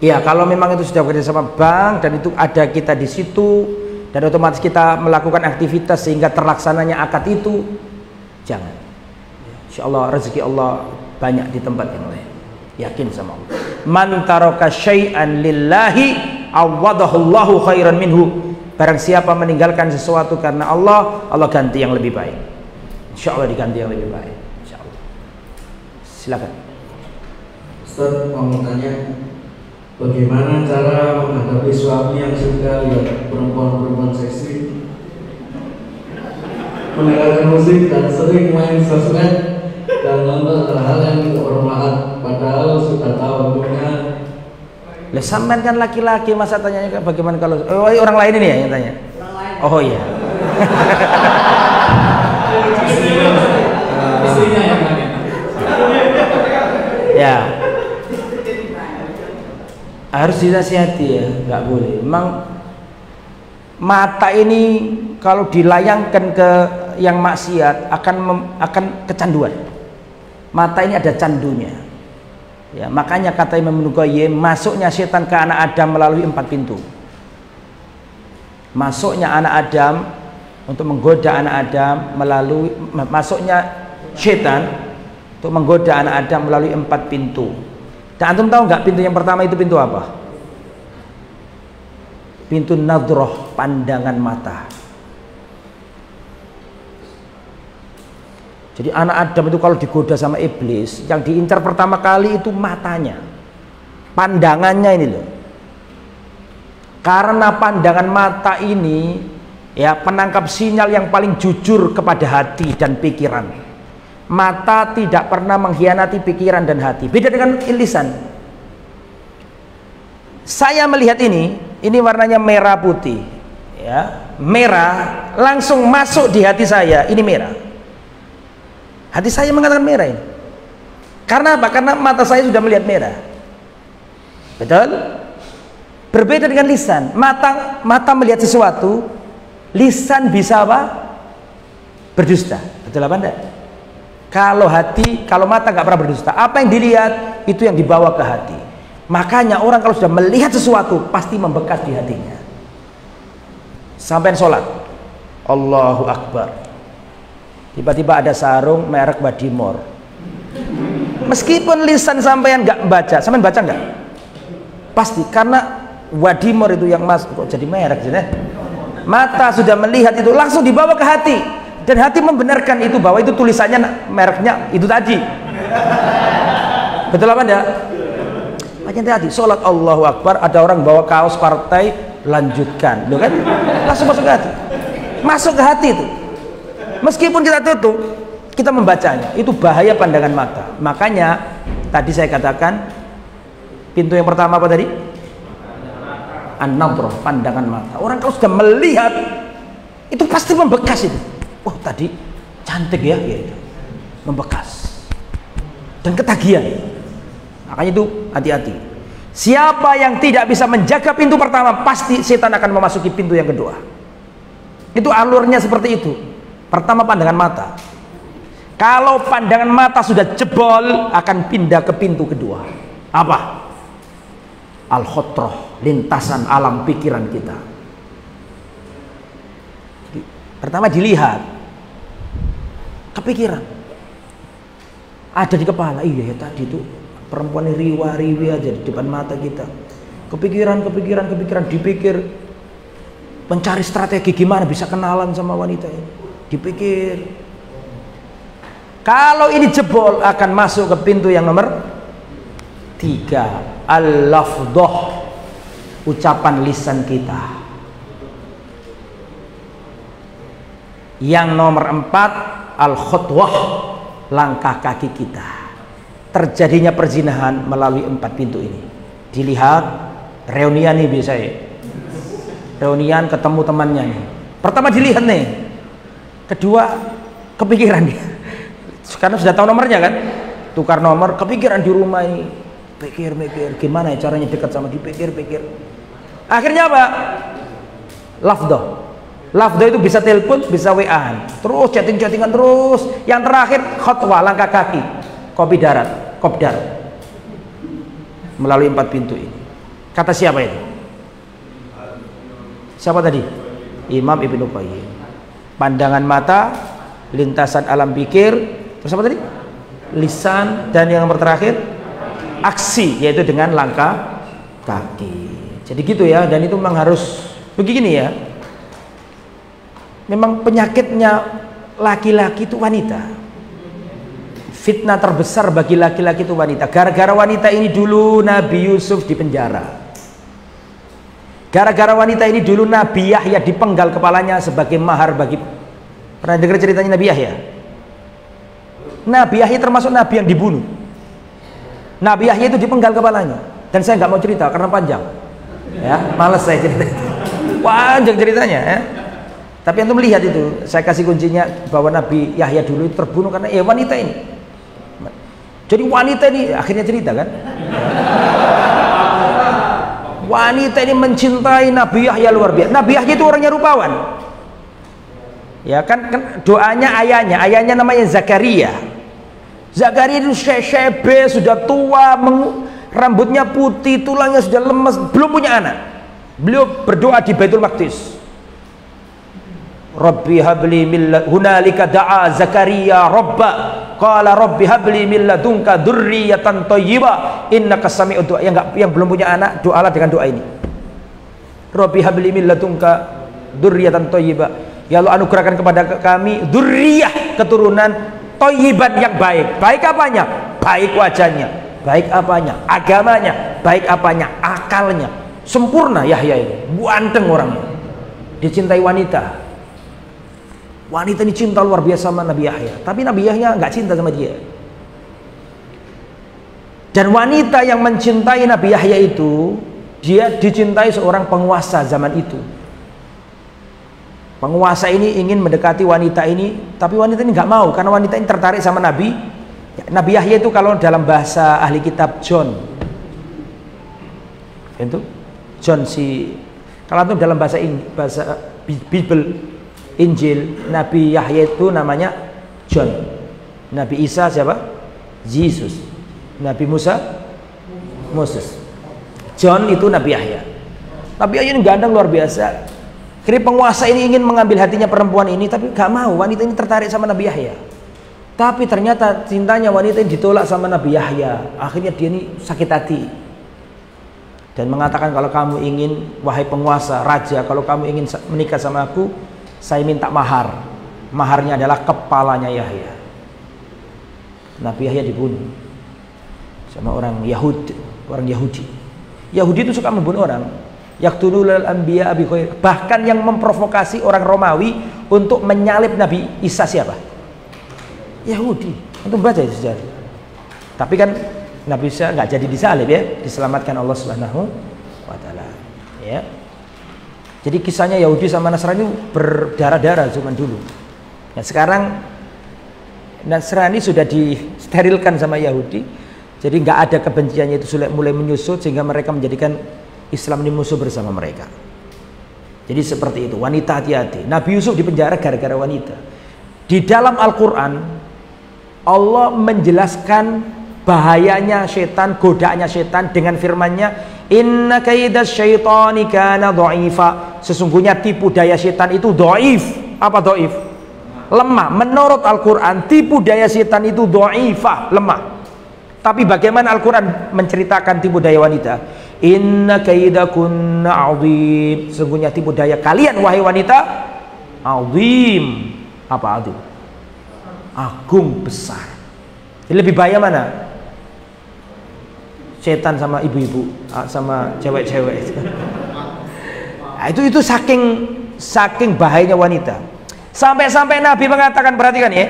Ya, kalau memang itu sudah bekerja sama bank dan itu ada kita di situ dan otomatis kita melakukan aktivitas sehingga terlaksananya akad itu, jangan. Insya Allah rezeki Allah banyak di tempat yang lain. Yakin sama Allah. Man taraka syai'an lillahi awwadahullahu khairan minhu. Barang siapa meninggalkan sesuatu karena Allah, Allah ganti yang lebih baik. Insya Allah diganti yang lebih baik. Insya Allah. Silakan. Ustaz mau tanya, bagaimana cara menghadapi suami yang suka lihat perempuan-perempuan seksi, mendengarkan musik dan sering main sosmed dan nonton hal-hal yang bermanfaat, padahal sudah tahu hukumnya? Lah sampean kan laki-laki, masa tanyanya bagaimana kalau orang lain ini ya yang tanya? Oh iya. Istrinya yang tanya. Ya. Harus dinasihati ya, nggak boleh. Memang mata ini kalau dilayangkan ke yang maksiat akan kecanduan. Mata ini ada candunya. Ya, makanya kata Imam Nuqayyim, masuknya setan ke anak Adam melalui 4 pintu. Masuknya anak Adam untuk menggoda anak Adam melalui masuknya setan untuk menggoda anak Adam melalui 4 pintu. Dan antum tahu nggak pintu yang pertama itu pintu apa? Pintu nadroh, pandangan mata. Jadi anak Adam itu kalau digoda sama iblis, yang diincar pertama kali itu matanya, pandangannya ini loh. Karena pandangan mata ini ya penangkap sinyal yang paling jujur kepada hati dan pikiran. Mata tidak pernah mengkhianati pikiran dan hati. Beda dengan lisan. Saya melihat ini warnanya merah putih, ya, merah langsung masuk di hati saya. Ini merah. Hati saya mengatakan merah ini. Karena apa? Karena mata saya sudah melihat merah. Betul? Berbeda dengan lisan. Mata melihat sesuatu, lisan bisa apa? Berdusta. Betul apa enggak? Kalau hati, kalau mata nggak pernah berdusta. Apa yang dilihat itu yang dibawa ke hati. Makanya orang kalau sudah melihat sesuatu pasti membekas di hatinya. Sampai sholat, Allahu Akbar, tiba-tiba ada sarung merek Wadimor. Meskipun lisan sampean nggak baca, sampean baca nggak? Pasti, karena Wadimor itu yang masuk. Kok jadi merek sih? Mata sudah melihat itu langsung dibawa ke hati. Dan hati membenarkan itu, bahwa itu tulisannya mereknya itu tadi. Betul apa enggak? Makanya hati, sholat Allahu Akbar, ada orang bawa kaos partai, lanjutkan, loh kan? Langsung masuk ke hati, masuk ke hati itu. Meskipun kita tutup, kita membacanya, itu bahaya pandangan mata. Makanya tadi saya katakan, pintu yang pertama apa tadi? An-nadhrah, pandangan mata. Orang kalau sudah melihat, itu pasti membekas itu. Oh tadi cantik ya, gitu. Membekas dan ketagihan. Makanya itu hati-hati. Siapa yang tidak bisa menjaga pintu pertama, pasti setan akan memasuki pintu yang kedua. Itu alurnya seperti itu. Pertama pandangan mata. Kalau pandangan mata sudah jebol, akan pindah ke pintu kedua. Apa? Al-khotroh, lintasan alam pikiran kita. Pertama dilihat, kepikiran. Ada di kepala, iya ya tadi itu perempuan ini riwa-riwi aja di depan mata kita. Kepikiran, dipikir, mencari strategi gimana bisa kenalan sama wanita ini. Dipikir. Kalau ini jebol, akan masuk ke pintu yang nomor 3, al-lafdhah, ucapan lisan kita. Yang nomor 4, al-khutwah, langkah kaki kita. Terjadinya perzinahan melalui 4 pintu ini. Dilihat, reunian nih biasanya. Reunian ketemu temannya nih. Pertama dilihat nih. Kedua, kepikiran dia. Karena sudah tahu nomornya kan. Tukar nomor, kepikiran di rumah ini. Pikir, gimana ya caranya dekat sama dia, pikir. Akhirnya apa? Lafdhah. Lafdhah itu bisa telepon, bisa WA-an. Terus chatting-chattingan terus. Yang terakhir khutwah, langkah kaki. Kopi darat, kopdar. Melalui 4 pintu ini. Kata siapa itu? Siapa tadi? Imam Ibnu Qayyim. Pandangan mata, lintasan alam pikir, terus apa tadi? Lisan, dan yang terakhir aksi, yaitu dengan langkah kaki. Jadi gitu ya, dan itu memang harus begini ya. Memang penyakitnya laki-laki itu wanita. Fitnah terbesar bagi laki-laki itu wanita. Gara-gara wanita ini dulu Nabi Yusuf dipenjara. Gara-gara wanita ini dulu Nabi Yahya dipenggal kepalanya sebagai mahar bagi. Pernah dengar ceritanya Nabi Yahya? Nabi Yahya termasuk Nabi yang dibunuh. Nabi Yahya itu dipenggal kepalanya. Dan saya nggak mau cerita karena panjang. Ya, males saya cerita. Panjang ceritanya ya. Tapi antum melihat itu, saya kasih kuncinya bahwa Nabi Yahya dulu itu terbunuh karena wanita ini. Jadi wanita ini akhirnya cerita kan? Wanita ini mencintai Nabi Yahya luar biasa. Nabi Yahya itu orangnya rupawan. Ya kan doanya ayahnya namanya Zakaria. Zakaria itu syebe, sudah tua, rambutnya putih, tulangnya sudah lemes, belum punya anak. Beliau berdoa di Baitul Maqdis. Rabbi habli min hunalika da'a Zakaria rabba qala rabbi habli min ladunka dzurriyyatan thayyibah innaka sami'ud du'a. Yang belum punya anak, doalah dengan doa ini. Rabbi habli min ladunka dzurriyyatan thayyibah. Ya Allah, anugerahkan kepada kami dzurriyyah, keturunan thayyiban yang baik. Baik apanya? Baik wajahnya, baik apanya? Agamanya, baik apanya? Akalnya. Sempurna Yahya ini, ganteng orangnya. Dicintai wanita. Wanita ini cinta luar biasa sama Nabi Yahya. Tapi Nabi Yahya nggak cinta sama dia. Dan wanita yang mencintai Nabi Yahya itu, dia dicintai seorang penguasa zaman itu. Penguasa ini ingin mendekati wanita ini, tapi wanita ini nggak mau karena wanita ini tertarik sama Nabi. Nabi Yahya itu kalau dalam bahasa ahli kitab John, itu John kalau itu dalam bahasa Bible. Injil, Nabi Yahya itu namanya John. Nabi Isa siapa? Yesus. Nabi Musa? Moses. John itu Nabi Yahya. Nabi Yahya ini ganteng luar biasa. Kira penguasa ini ingin mengambil hatinya perempuan ini, tapi gak mau. Wanita ini tertarik sama Nabi Yahya. Tapi ternyata cintanya wanita ini ditolak sama Nabi Yahya. Akhirnya dia ini sakit hati. Dan mengatakan, kalau kamu ingin, wahai penguasa, raja, kalau kamu ingin menikah sama aku, saya minta mahar. Maharnya adalah kepalanya Yahya. Nabi Yahya dibunuh sama orang Yahudi. Yahudi itu suka membunuh orang. Yaqtulul anbiya bi ghairi, bahkan yang memprovokasi orang Romawi untuk menyalib Nabi Isa siapa? Yahudi. Itu baca sejarah. Tapi kan Nabi Isa nggak jadi disalib ya, diselamatkan Allah Subhanahu wa taala. Ya. Jadi kisahnya Yahudi sama Nasrani berdarah-darah zaman dulu. Nah, sekarang Nasrani sudah disterilkan sama Yahudi. Jadi nggak ada kebenciannya itu mulai menyusut sehingga mereka menjadikan Islam ini musuh bersama mereka. Jadi seperti itu. Wanita hati-hati. Nabi Yusuf dipenjara gara-gara wanita. Di dalam Al-Quran Allah menjelaskan bahayanya setan, godaannya setan dengan firman-Nya, inna kaidas syaitani kana dha'ifa. Sesungguhnya tipu daya setan itu dhaif. Apa dhaif? Lemah. Menurut Al-Quran tipu daya setan itu dha'ifah, lemah. Tapi bagaimana Al-Quran menceritakan tipu daya wanita? Inna kaidakunna 'azim. Sesungguhnya tipu daya kalian wahai wanita azim. Apa azim? Agung, besar. Jadi lebih bahaya mana? Setan sama ibu-ibu, sama cewek-cewek. Nah, itu saking bahayanya wanita. Sampai-sampai Nabi mengatakan, perhatikan ya.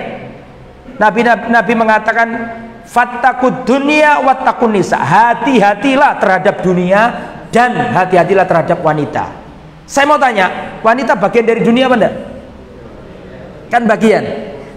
Nabi mengatakan fattaqud dunya wattaqun nisa. Hati-hatilah terhadap dunia dan hati-hatilah terhadap wanita. Saya mau tanya, wanita bagian dari dunia apa enggak? Kan bagian.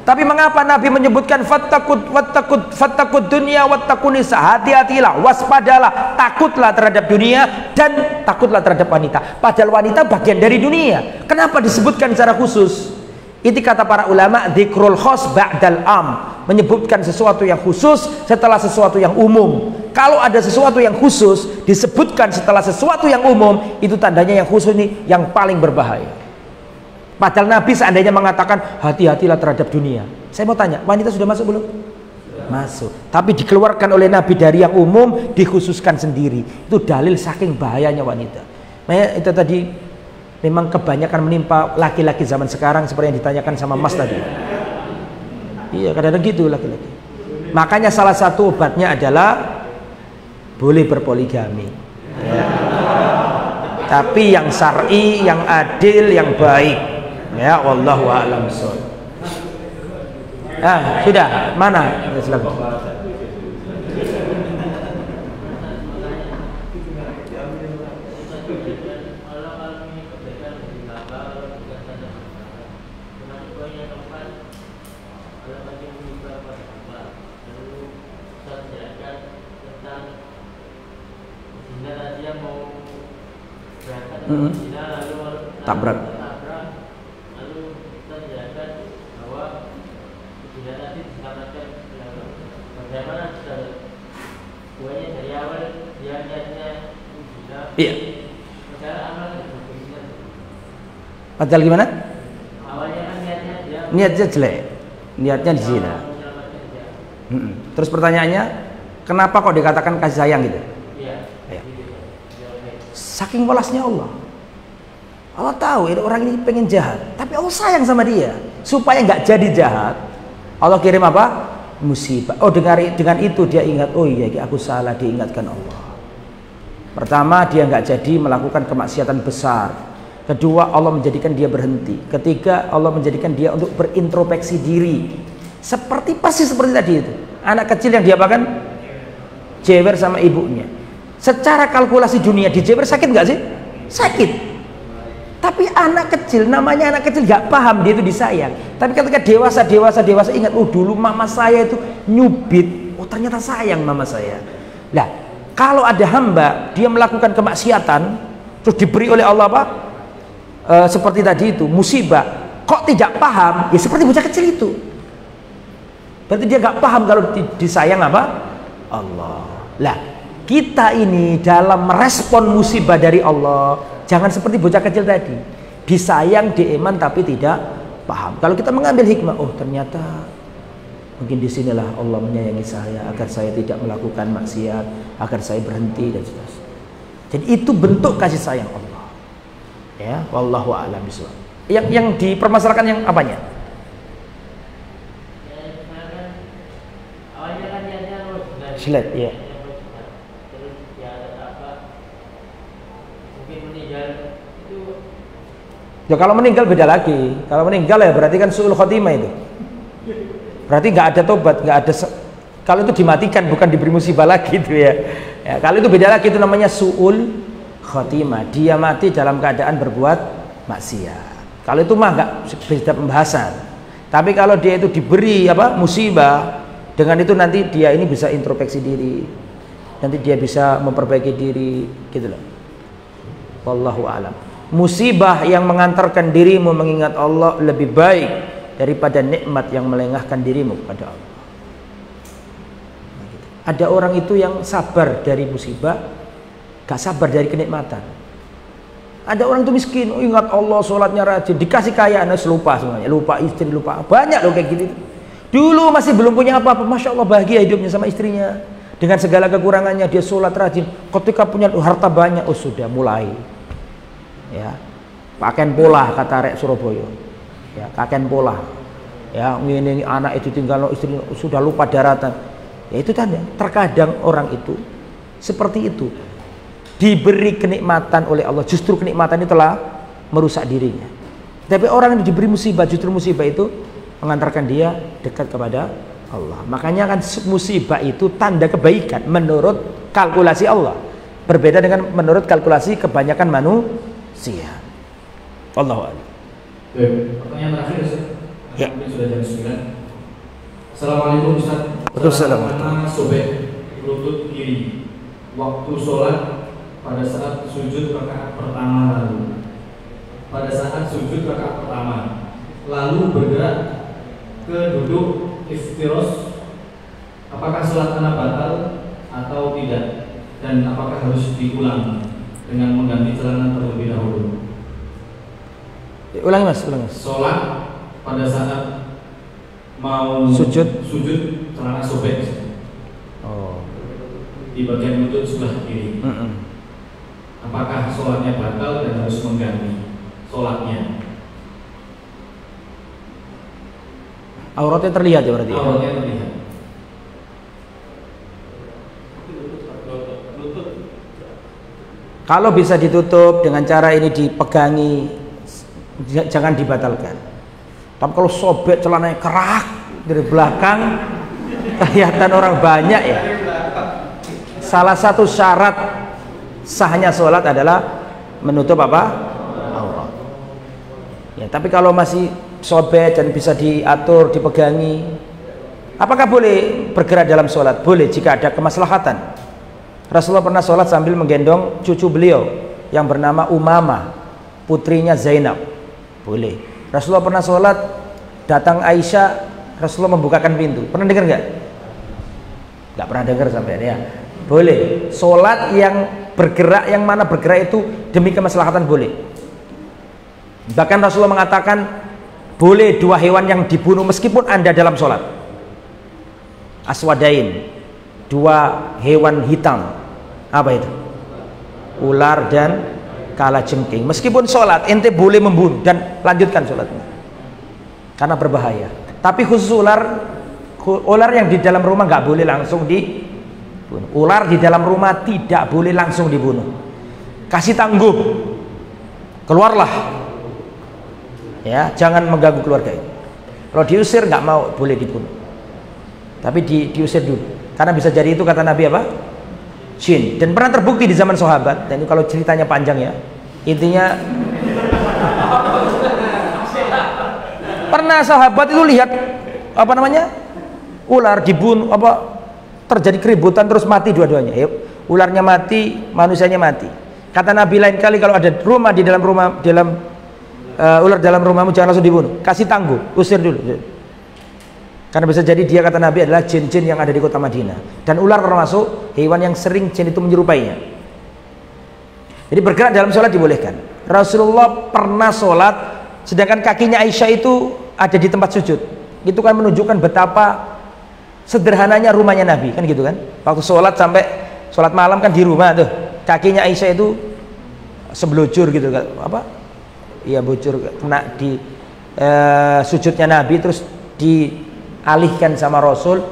Tapi mengapa Nabi menyebutkan fattaqud dunya wattaqun nisa? Hati-hatilah, waspadalah, takutlah terhadap dunia dan takutlah terhadap wanita. Padahal wanita bagian dari dunia. Kenapa disebutkan secara khusus? Itu kata para ulama, dzikrul khos ba'dal am, menyebutkan sesuatu yang khusus setelah sesuatu yang umum. Kalau ada sesuatu yang khusus disebutkan setelah sesuatu yang umum, itu tandanya yang khusus ini yang paling berbahaya. Padahal Nabi seandainya mengatakan hati-hatilah terhadap dunia. Saya mau tanya, wanita sudah masuk belum? Masuk. Tapi dikeluarkan oleh Nabi dari yang umum, dikhususkan sendiri. Itu dalil saking bahayanya wanita. Nah, itu tadi memang kebanyakan menimpa laki-laki zaman sekarang seperti yang ditanyakan sama Mas tadi. Iya, kadang-kadang gitu laki-laki. Makanya salah satu obatnya adalah boleh berpoligami. Ya. Tapi yang syar'i, yang adil, yang baik. Ya, wallahu a'lam bishawab. Sudah, mana? Silakan. Tabrak. Iya. Padahal gimana? Niatnya jelek, niatnya zina. Terus pertanyaannya, kenapa kok dikatakan kasih sayang gitu? Saking welasnya Allah. Allah tahu orang ini pengen jahat, tapi Allah sayang sama dia supaya nggak jadi jahat. Allah kirim apa? Musibah. Oh, dengan itu dia ingat, oh iya aku salah, diingatkan Allah. Pertama, dia nggak jadi melakukan kemaksiatan besar. Kedua, Allah menjadikan dia berhenti. Ketiga, Allah menjadikan dia untuk berintrospeksi diri. Persis seperti tadi itu. Anak kecil yang diapakan? Jewer sama ibunya. Secara kalkulasi dunia, dijewer sakit nggak sih? Sakit. Tapi anak kecil, namanya anak kecil nggak paham dia itu disayang. Tapi ketika dewasa ingat, oh dulu mama saya itu nyubit, oh ternyata sayang mama saya. Nah, kalau ada hamba dia melakukan kemaksiatan, terus diberi oleh Allah apa? Seperti tadi itu musibah, kok tidak paham? Ya seperti bocah kecil itu. Berarti dia nggak paham kalau disayang apa? Allah. Lah, kita ini dalam merespon musibah dari Allah, jangan seperti bocah kecil tadi, disayang, dieman tapi tidak paham. Kalau kita mengambil hikmah, oh ternyata mungkin disinilah Allah menyayangi saya agar saya tidak melakukan maksiat, agar saya berhenti dan seterusnya. Jadi itu bentuk kasih sayang Allah. Ya, wallahu a'lam bishawab. Yang dipermasalahkan yang apanya? Jilat, ya. Terus ya apa? Mungkin meninggal itu. Ya kalau meninggal beda lagi. Kalau meninggal ya berarti kan su'ul khotimah itu. Berarti nggak ada tobat, nggak ada. Kalau itu dimatikan bukan diberi musibah lagi itu ya. Ya kalau itu beda lagi, itu namanya su'ul khotimah. Dia mati dalam keadaan berbuat maksiat. Kalau itu mah nggak beda pembahasan. Tapi kalau dia itu diberi apa musibah, dengan itu nanti dia ini bisa introspeksi diri, nanti dia bisa memperbaiki diri, gitu loh. Wallahu a'lam. Musibah yang mengantarkan dirimu mengingat Allah lebih baik daripada nikmat yang melengahkan dirimu kepada Allah. Ada orang itu yang sabar dari musibah, gak sabar dari kenikmatan. Ada orang itu miskin, ingat Allah, sholatnya rajin, dikasih kayaan, lupa semuanya, lupa istri, lupa. Banyak loh kayak gitu. Dulu masih belum punya apa-apa, masya Allah bahagia hidupnya sama istrinya, dengan segala kekurangannya dia sholat rajin. Ketika punya harta banyak, oh sudah mulai, ya, pakaian pola kata Rek Surabaya, ya, pakaian pola, ya, ini anak itu tinggal istri sudah lupa daratan. Ya itu tanda, terkadang orang itu seperti itu, diberi kenikmatan oleh Allah, justru kenikmatan itu telah merusak dirinya. Tapi orang yang diberi musibah, justru musibah itu mengantarkan dia dekat kepada Allah. Makanya kan musibah itu tanda kebaikan menurut kalkulasi Allah, berbeda dengan menurut kalkulasi kebanyakan manusia. Allahu a'lam. Pertanyaan terakhir Ustaz. Ya. Mungkin sudah jam 9. Assalamualaikum Ustaz. Waalaikumsalam. Sobek lutut kiri waktu sholat pada saat sujud rakaat pertama lalu. Pada saat sujud rakaat pertama lalu bergerak ke duduk iftiros, apakah sholat anak batal atau tidak, dan apakah harus diulang dengan mengganti celana terlebih dahulu? Ulangi mas, ulangi mas. Sholat pada saat mau sujud celana sobek. Oh. Di bagian lutut sebelah kiri. Apakah sholatnya batal dan harus mengganti sholatnya? Auratnya terlihat ya berarti. Auratnya terlihat. Kalau bisa ditutup dengan cara ini dipegangi, jangan dibatalkan. Tapi kalau sobek celananya kerak dari belakang, kelihatan orang banyak ya. Salah satu syarat sahnya sholat adalah menutup apa? Aurat. Ya, tapi kalau masih sobek dan bisa diatur, dipegangi, apakah boleh bergerak dalam sholat? Boleh jika ada kemaslahatan. Rasulullah pernah sholat sambil menggendong cucu beliau yang bernama Umamah, putrinya Zainab. Boleh. Rasulullah pernah sholat, datang Aisyah, Rasulullah membukakan pintu. Pernah dengar nggak? Nggak pernah dengar sampai ya. Boleh. Sholat yang bergerak, yang mana bergerak itu demi kemaslahatan boleh. Bahkan Rasulullah mengatakan boleh dua hewan yang dibunuh meskipun anda dalam sholat. Aswadain, dua hewan hitam. Apa itu? Ular dan kalajengking. Meskipun sholat ente boleh membunuh dan lanjutkan sholatnya karena berbahaya. Tapi khusus ular yang di dalam rumah nggak boleh langsung dibunuh. Ular di dalam rumah tidak boleh langsung dibunuh. Kasih tangguh, keluarlah, ya, jangan mengganggu keluarga ini. Kalau diusir nggak mau, boleh dibunuh. Tapi diusir dulu, karena bisa jadi itu kata Nabi apa? Jin. Dan pernah terbukti di zaman sahabat. Dan itu kalau ceritanya panjang ya, intinya pernah sahabat itu lihat apa namanya, ular dibunuh, apa terjadi keributan terus mati dua-duanya. Ularnya mati, manusianya mati. Kata Nabi lain kali kalau ada rumah di dalam rumah, ular dalam rumahmu jangan langsung dibunuh, kasih tangguh, usir dulu. Karena bisa jadi dia kata Nabi adalah jin-jin yang ada di kota Madinah. Dan ular termasuk hewan yang sering jin itu menyerupainya. Jadi bergerak dalam sholat dibolehkan. Rasulullah pernah sholat sedangkan kakinya Aisyah itu ada di tempat sujud. Itu kan menunjukkan betapa sederhananya rumahnya Nabi, kan gitu kan. Waktu sholat sampai sholat malam kan di rumah tuh, kakinya Aisyah itu sebelujur gitu kan, apa? Iya bujur kena di sujudnya Nabi, terus dialihkan sama Rasul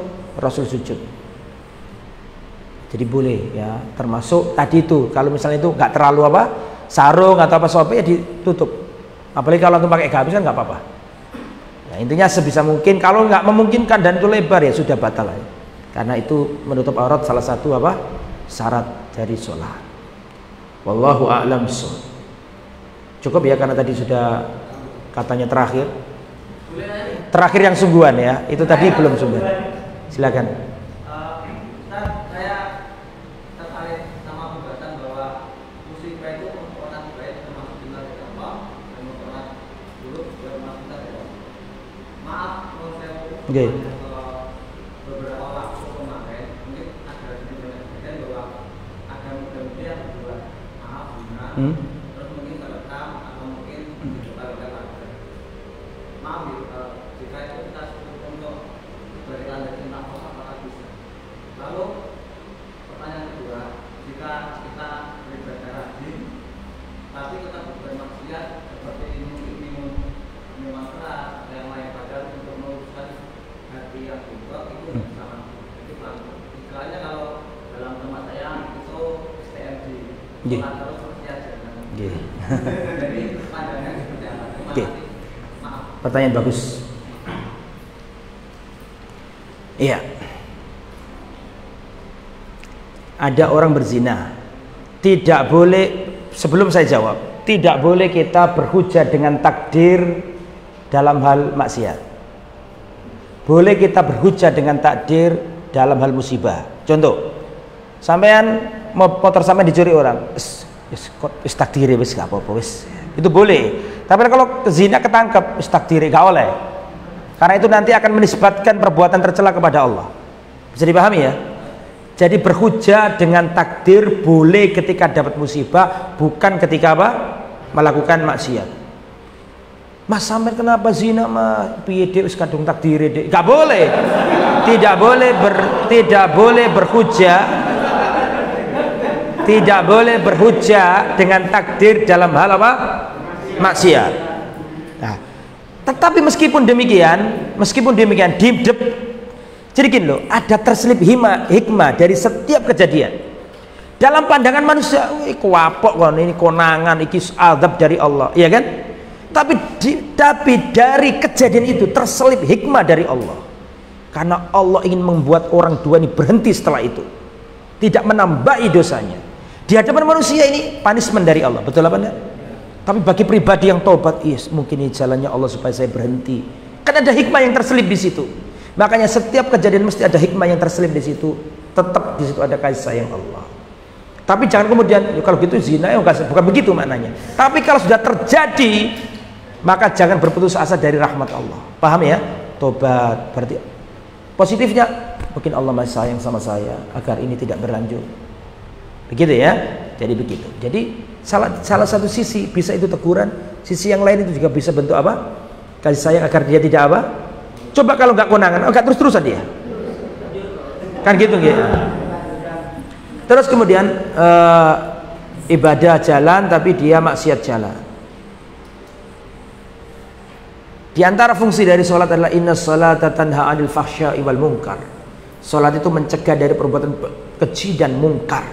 sujud. Jadi boleh ya, termasuk tadi itu kalau misalnya itu nggak terlalu apa sarung atau apa sopi ya ditutup. Apalagi kalau untuk pakai gamis kan nggak apa-apa. Nah, intinya sebisa mungkin, kalau nggak memungkinkan dan itu lebar ya sudah batal aja. Karena itu menutup aurat salah satu apa syarat dari sholat. Wallahu a'lam bishawab. Cukup ya karena tadi sudah katanya terakhir yang sungguhan ya, itu tadi belum sungguhan. Silakan. Okay. Beberapa waktu kemarin mungkin ada sedikit bahwa ada muda-mudi yang berbuat maaf terus mungkin terekam atau mungkin dicoba oleh warga. Maaf jika itu kita sebut untuk berikan dari nafas apakah bisa. Lalu pertanyaan kedua, jika kita beribadah rajin tapi tetap berbuat maksiat seperti minuman keras yang lain padahal untuk meluruskan hati yang bengkok itu sama itu istilahnya kalau dalam tempat saya itu STMJ terus seperti aja jadi pandangan seperti apa. Maaf. Pertanyaan bagus. Iya. Ada orang berzina, tidak boleh, sebelum saya jawab, tidak boleh kita berhujah dengan takdir dalam hal maksiat. Boleh kita berhujah dengan takdir dalam hal musibah. Contoh, sampean motor sampean dicuri orang, wis takdire wis gak apa-apa wis. Itu boleh. Tapi kalau zina ketangkep, wis takdire gak oleh. Karena itu nanti akan menisbatkan perbuatan tercela kepada Allah. Bisa dipahami ya? Jadi berhujah dengan takdir boleh ketika dapat musibah, bukan ketika apa? Melakukan maksiat. Mas sampean kenapa zina mah piye dhek wis kadung takdire dhek. Enggak boleh. Tidak boleh berhujah. Tidak boleh berhujah dengan takdir dalam hal apa? Maksiat. Nah, tetapi meskipun demikian jadi gini loh, ada terselip hikmah dari setiap kejadian. Dalam pandangan manusia, kuapok kon ini konangan iki azab dari Allah, iya kan? Tapi dari kejadian itu terselip hikmah dari Allah. Karena Allah ingin membuat orang dua ini berhenti setelah itu, tidak menambahi dosanya. Di hadapan manusia ini punishment dari Allah, betul apa enggak? Tapi bagi pribadi yang tobat, yes, mungkin ini jalannya Allah supaya saya berhenti. Kan ada hikmah yang terselip di situ. Makanya setiap kejadian mesti ada hikmah yang terselip di situ. Tetap di situ ada kasih sayang Allah. Tapi jangan kemudian ya kalau gitu zina ya bukan begitu maknanya. Tapi kalau sudah terjadi, maka jangan berputus asa dari rahmat Allah. Paham ya? Tobat berarti positifnya mungkin Allah masih sayang sama saya agar ini tidak berlanjut. Begitu ya? Jadi begitu. Jadi salah satu sisi bisa itu teguran, sisi yang lain itu juga bisa bentuk apa? Kasih sayang agar dia tidak apa? Coba kalau nggak konangan, nggak terus-terusan dia, kan gitu gitu. Terus kemudian ibadah jalan tapi dia maksiat jalan. Di antara fungsi dari sholat adalah inna sholata tanha 'anil fahsya'i wal munkar. Sholat itu mencegah dari perbuatan keji dan mungkar.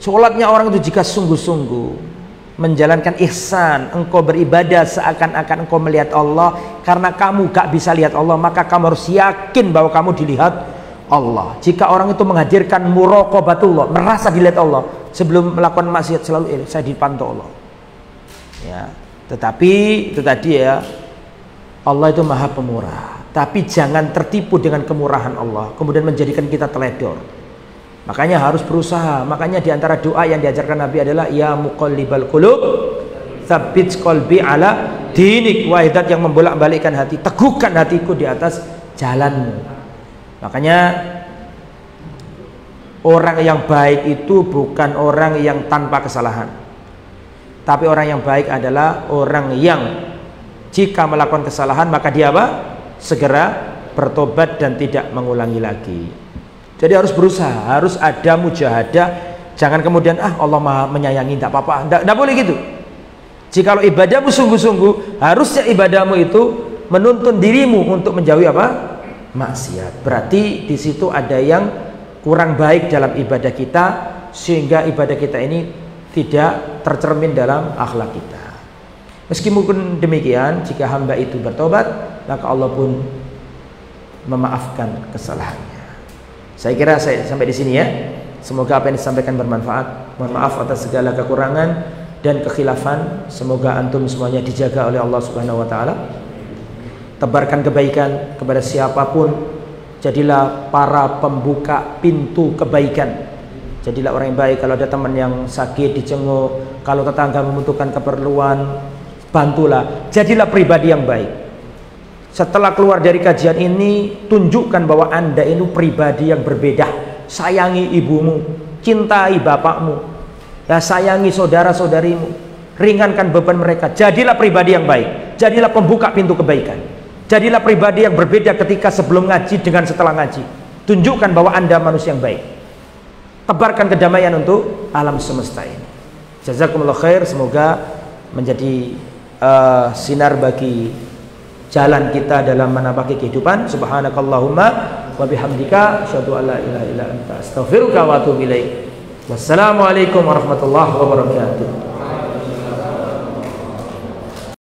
Sholatnya orang itu jika sungguh-sungguh menjalankan ihsan, engkau beribadah seakan-akan engkau melihat Allah. Karena kamu gak bisa lihat Allah, maka kamu harus yakin bahwa kamu dilihat Allah. Jika orang itu menghadirkan muraqabatullah, merasa dilihat Allah, sebelum melakukan maksiat selalu saya dipantau Allah ya. Tetapi itu tadi ya, Allah itu maha pemurah. Tapi jangan tertipu dengan kemurahan Allah kemudian menjadikan kita teledor. Makanya harus berusaha. Makanya diantara doa yang diajarkan Nabi adalah ya muqallibal qulub tsabbit qalbi ala dinik. Wahai zat yang membolak-balikkan hati, teguhkan hatiku di atas jalanmu. Makanya orang yang baik itu bukan orang yang tanpa kesalahan, tapi orang yang baik adalah orang yang jika melakukan kesalahan maka dia apa? Segera bertobat dan tidak mengulangi lagi. Jadi harus berusaha, harus ada mujahadah. Jangan kemudian Allah maha menyayangi, tidak apa-apa, tidak boleh gitu. Jikalau ibadahmu sungguh-sungguh, harusnya ibadahmu itu menuntun dirimu untuk menjauhi apa? Maksiat. Berarti di situ ada yang kurang baik dalam ibadah kita, sehingga ibadah kita ini tidak tercermin dalam akhlak kita. Meskipun demikian, jika hamba itu bertobat, maka Allah pun memaafkan kesalahannya. Saya kira saya sampai di sini ya. Semoga apa yang disampaikan bermanfaat. Mohon maaf atas segala kekurangan dan kekhilafan. Semoga antum semuanya dijaga oleh Allah Subhanahu wa taala. Tebarkan kebaikan kepada siapapun. Jadilah para pembuka pintu kebaikan. Jadilah orang yang baik. Kalau ada teman yang sakit dijenguk, kalau tetangga membutuhkan keperluan, bantulah. Jadilah pribadi yang baik. Setelah keluar dari kajian ini, tunjukkan bahwa Anda ini pribadi yang berbeda. Sayangi ibumu, cintai bapakmu, ya, sayangi saudara-saudarimu, ringankan beban mereka. Jadilah pribadi yang baik. Jadilah pembuka pintu kebaikan. Jadilah pribadi yang berbeda ketika sebelum ngaji dengan setelah ngaji. Tunjukkan bahwa Anda manusia yang baik. Tebarkan kedamaian untuk alam semesta ini. Jazakumullah khair. Semoga menjadi sinar bagi jalan kita dalam menapaki kehidupan. Subhanakallahumma wa bihamdika asyhadu an la ilaha illa anta astaghfiruka wa atubu ilaik. Wassalamualaikum warahmatullahi wabarakatuh.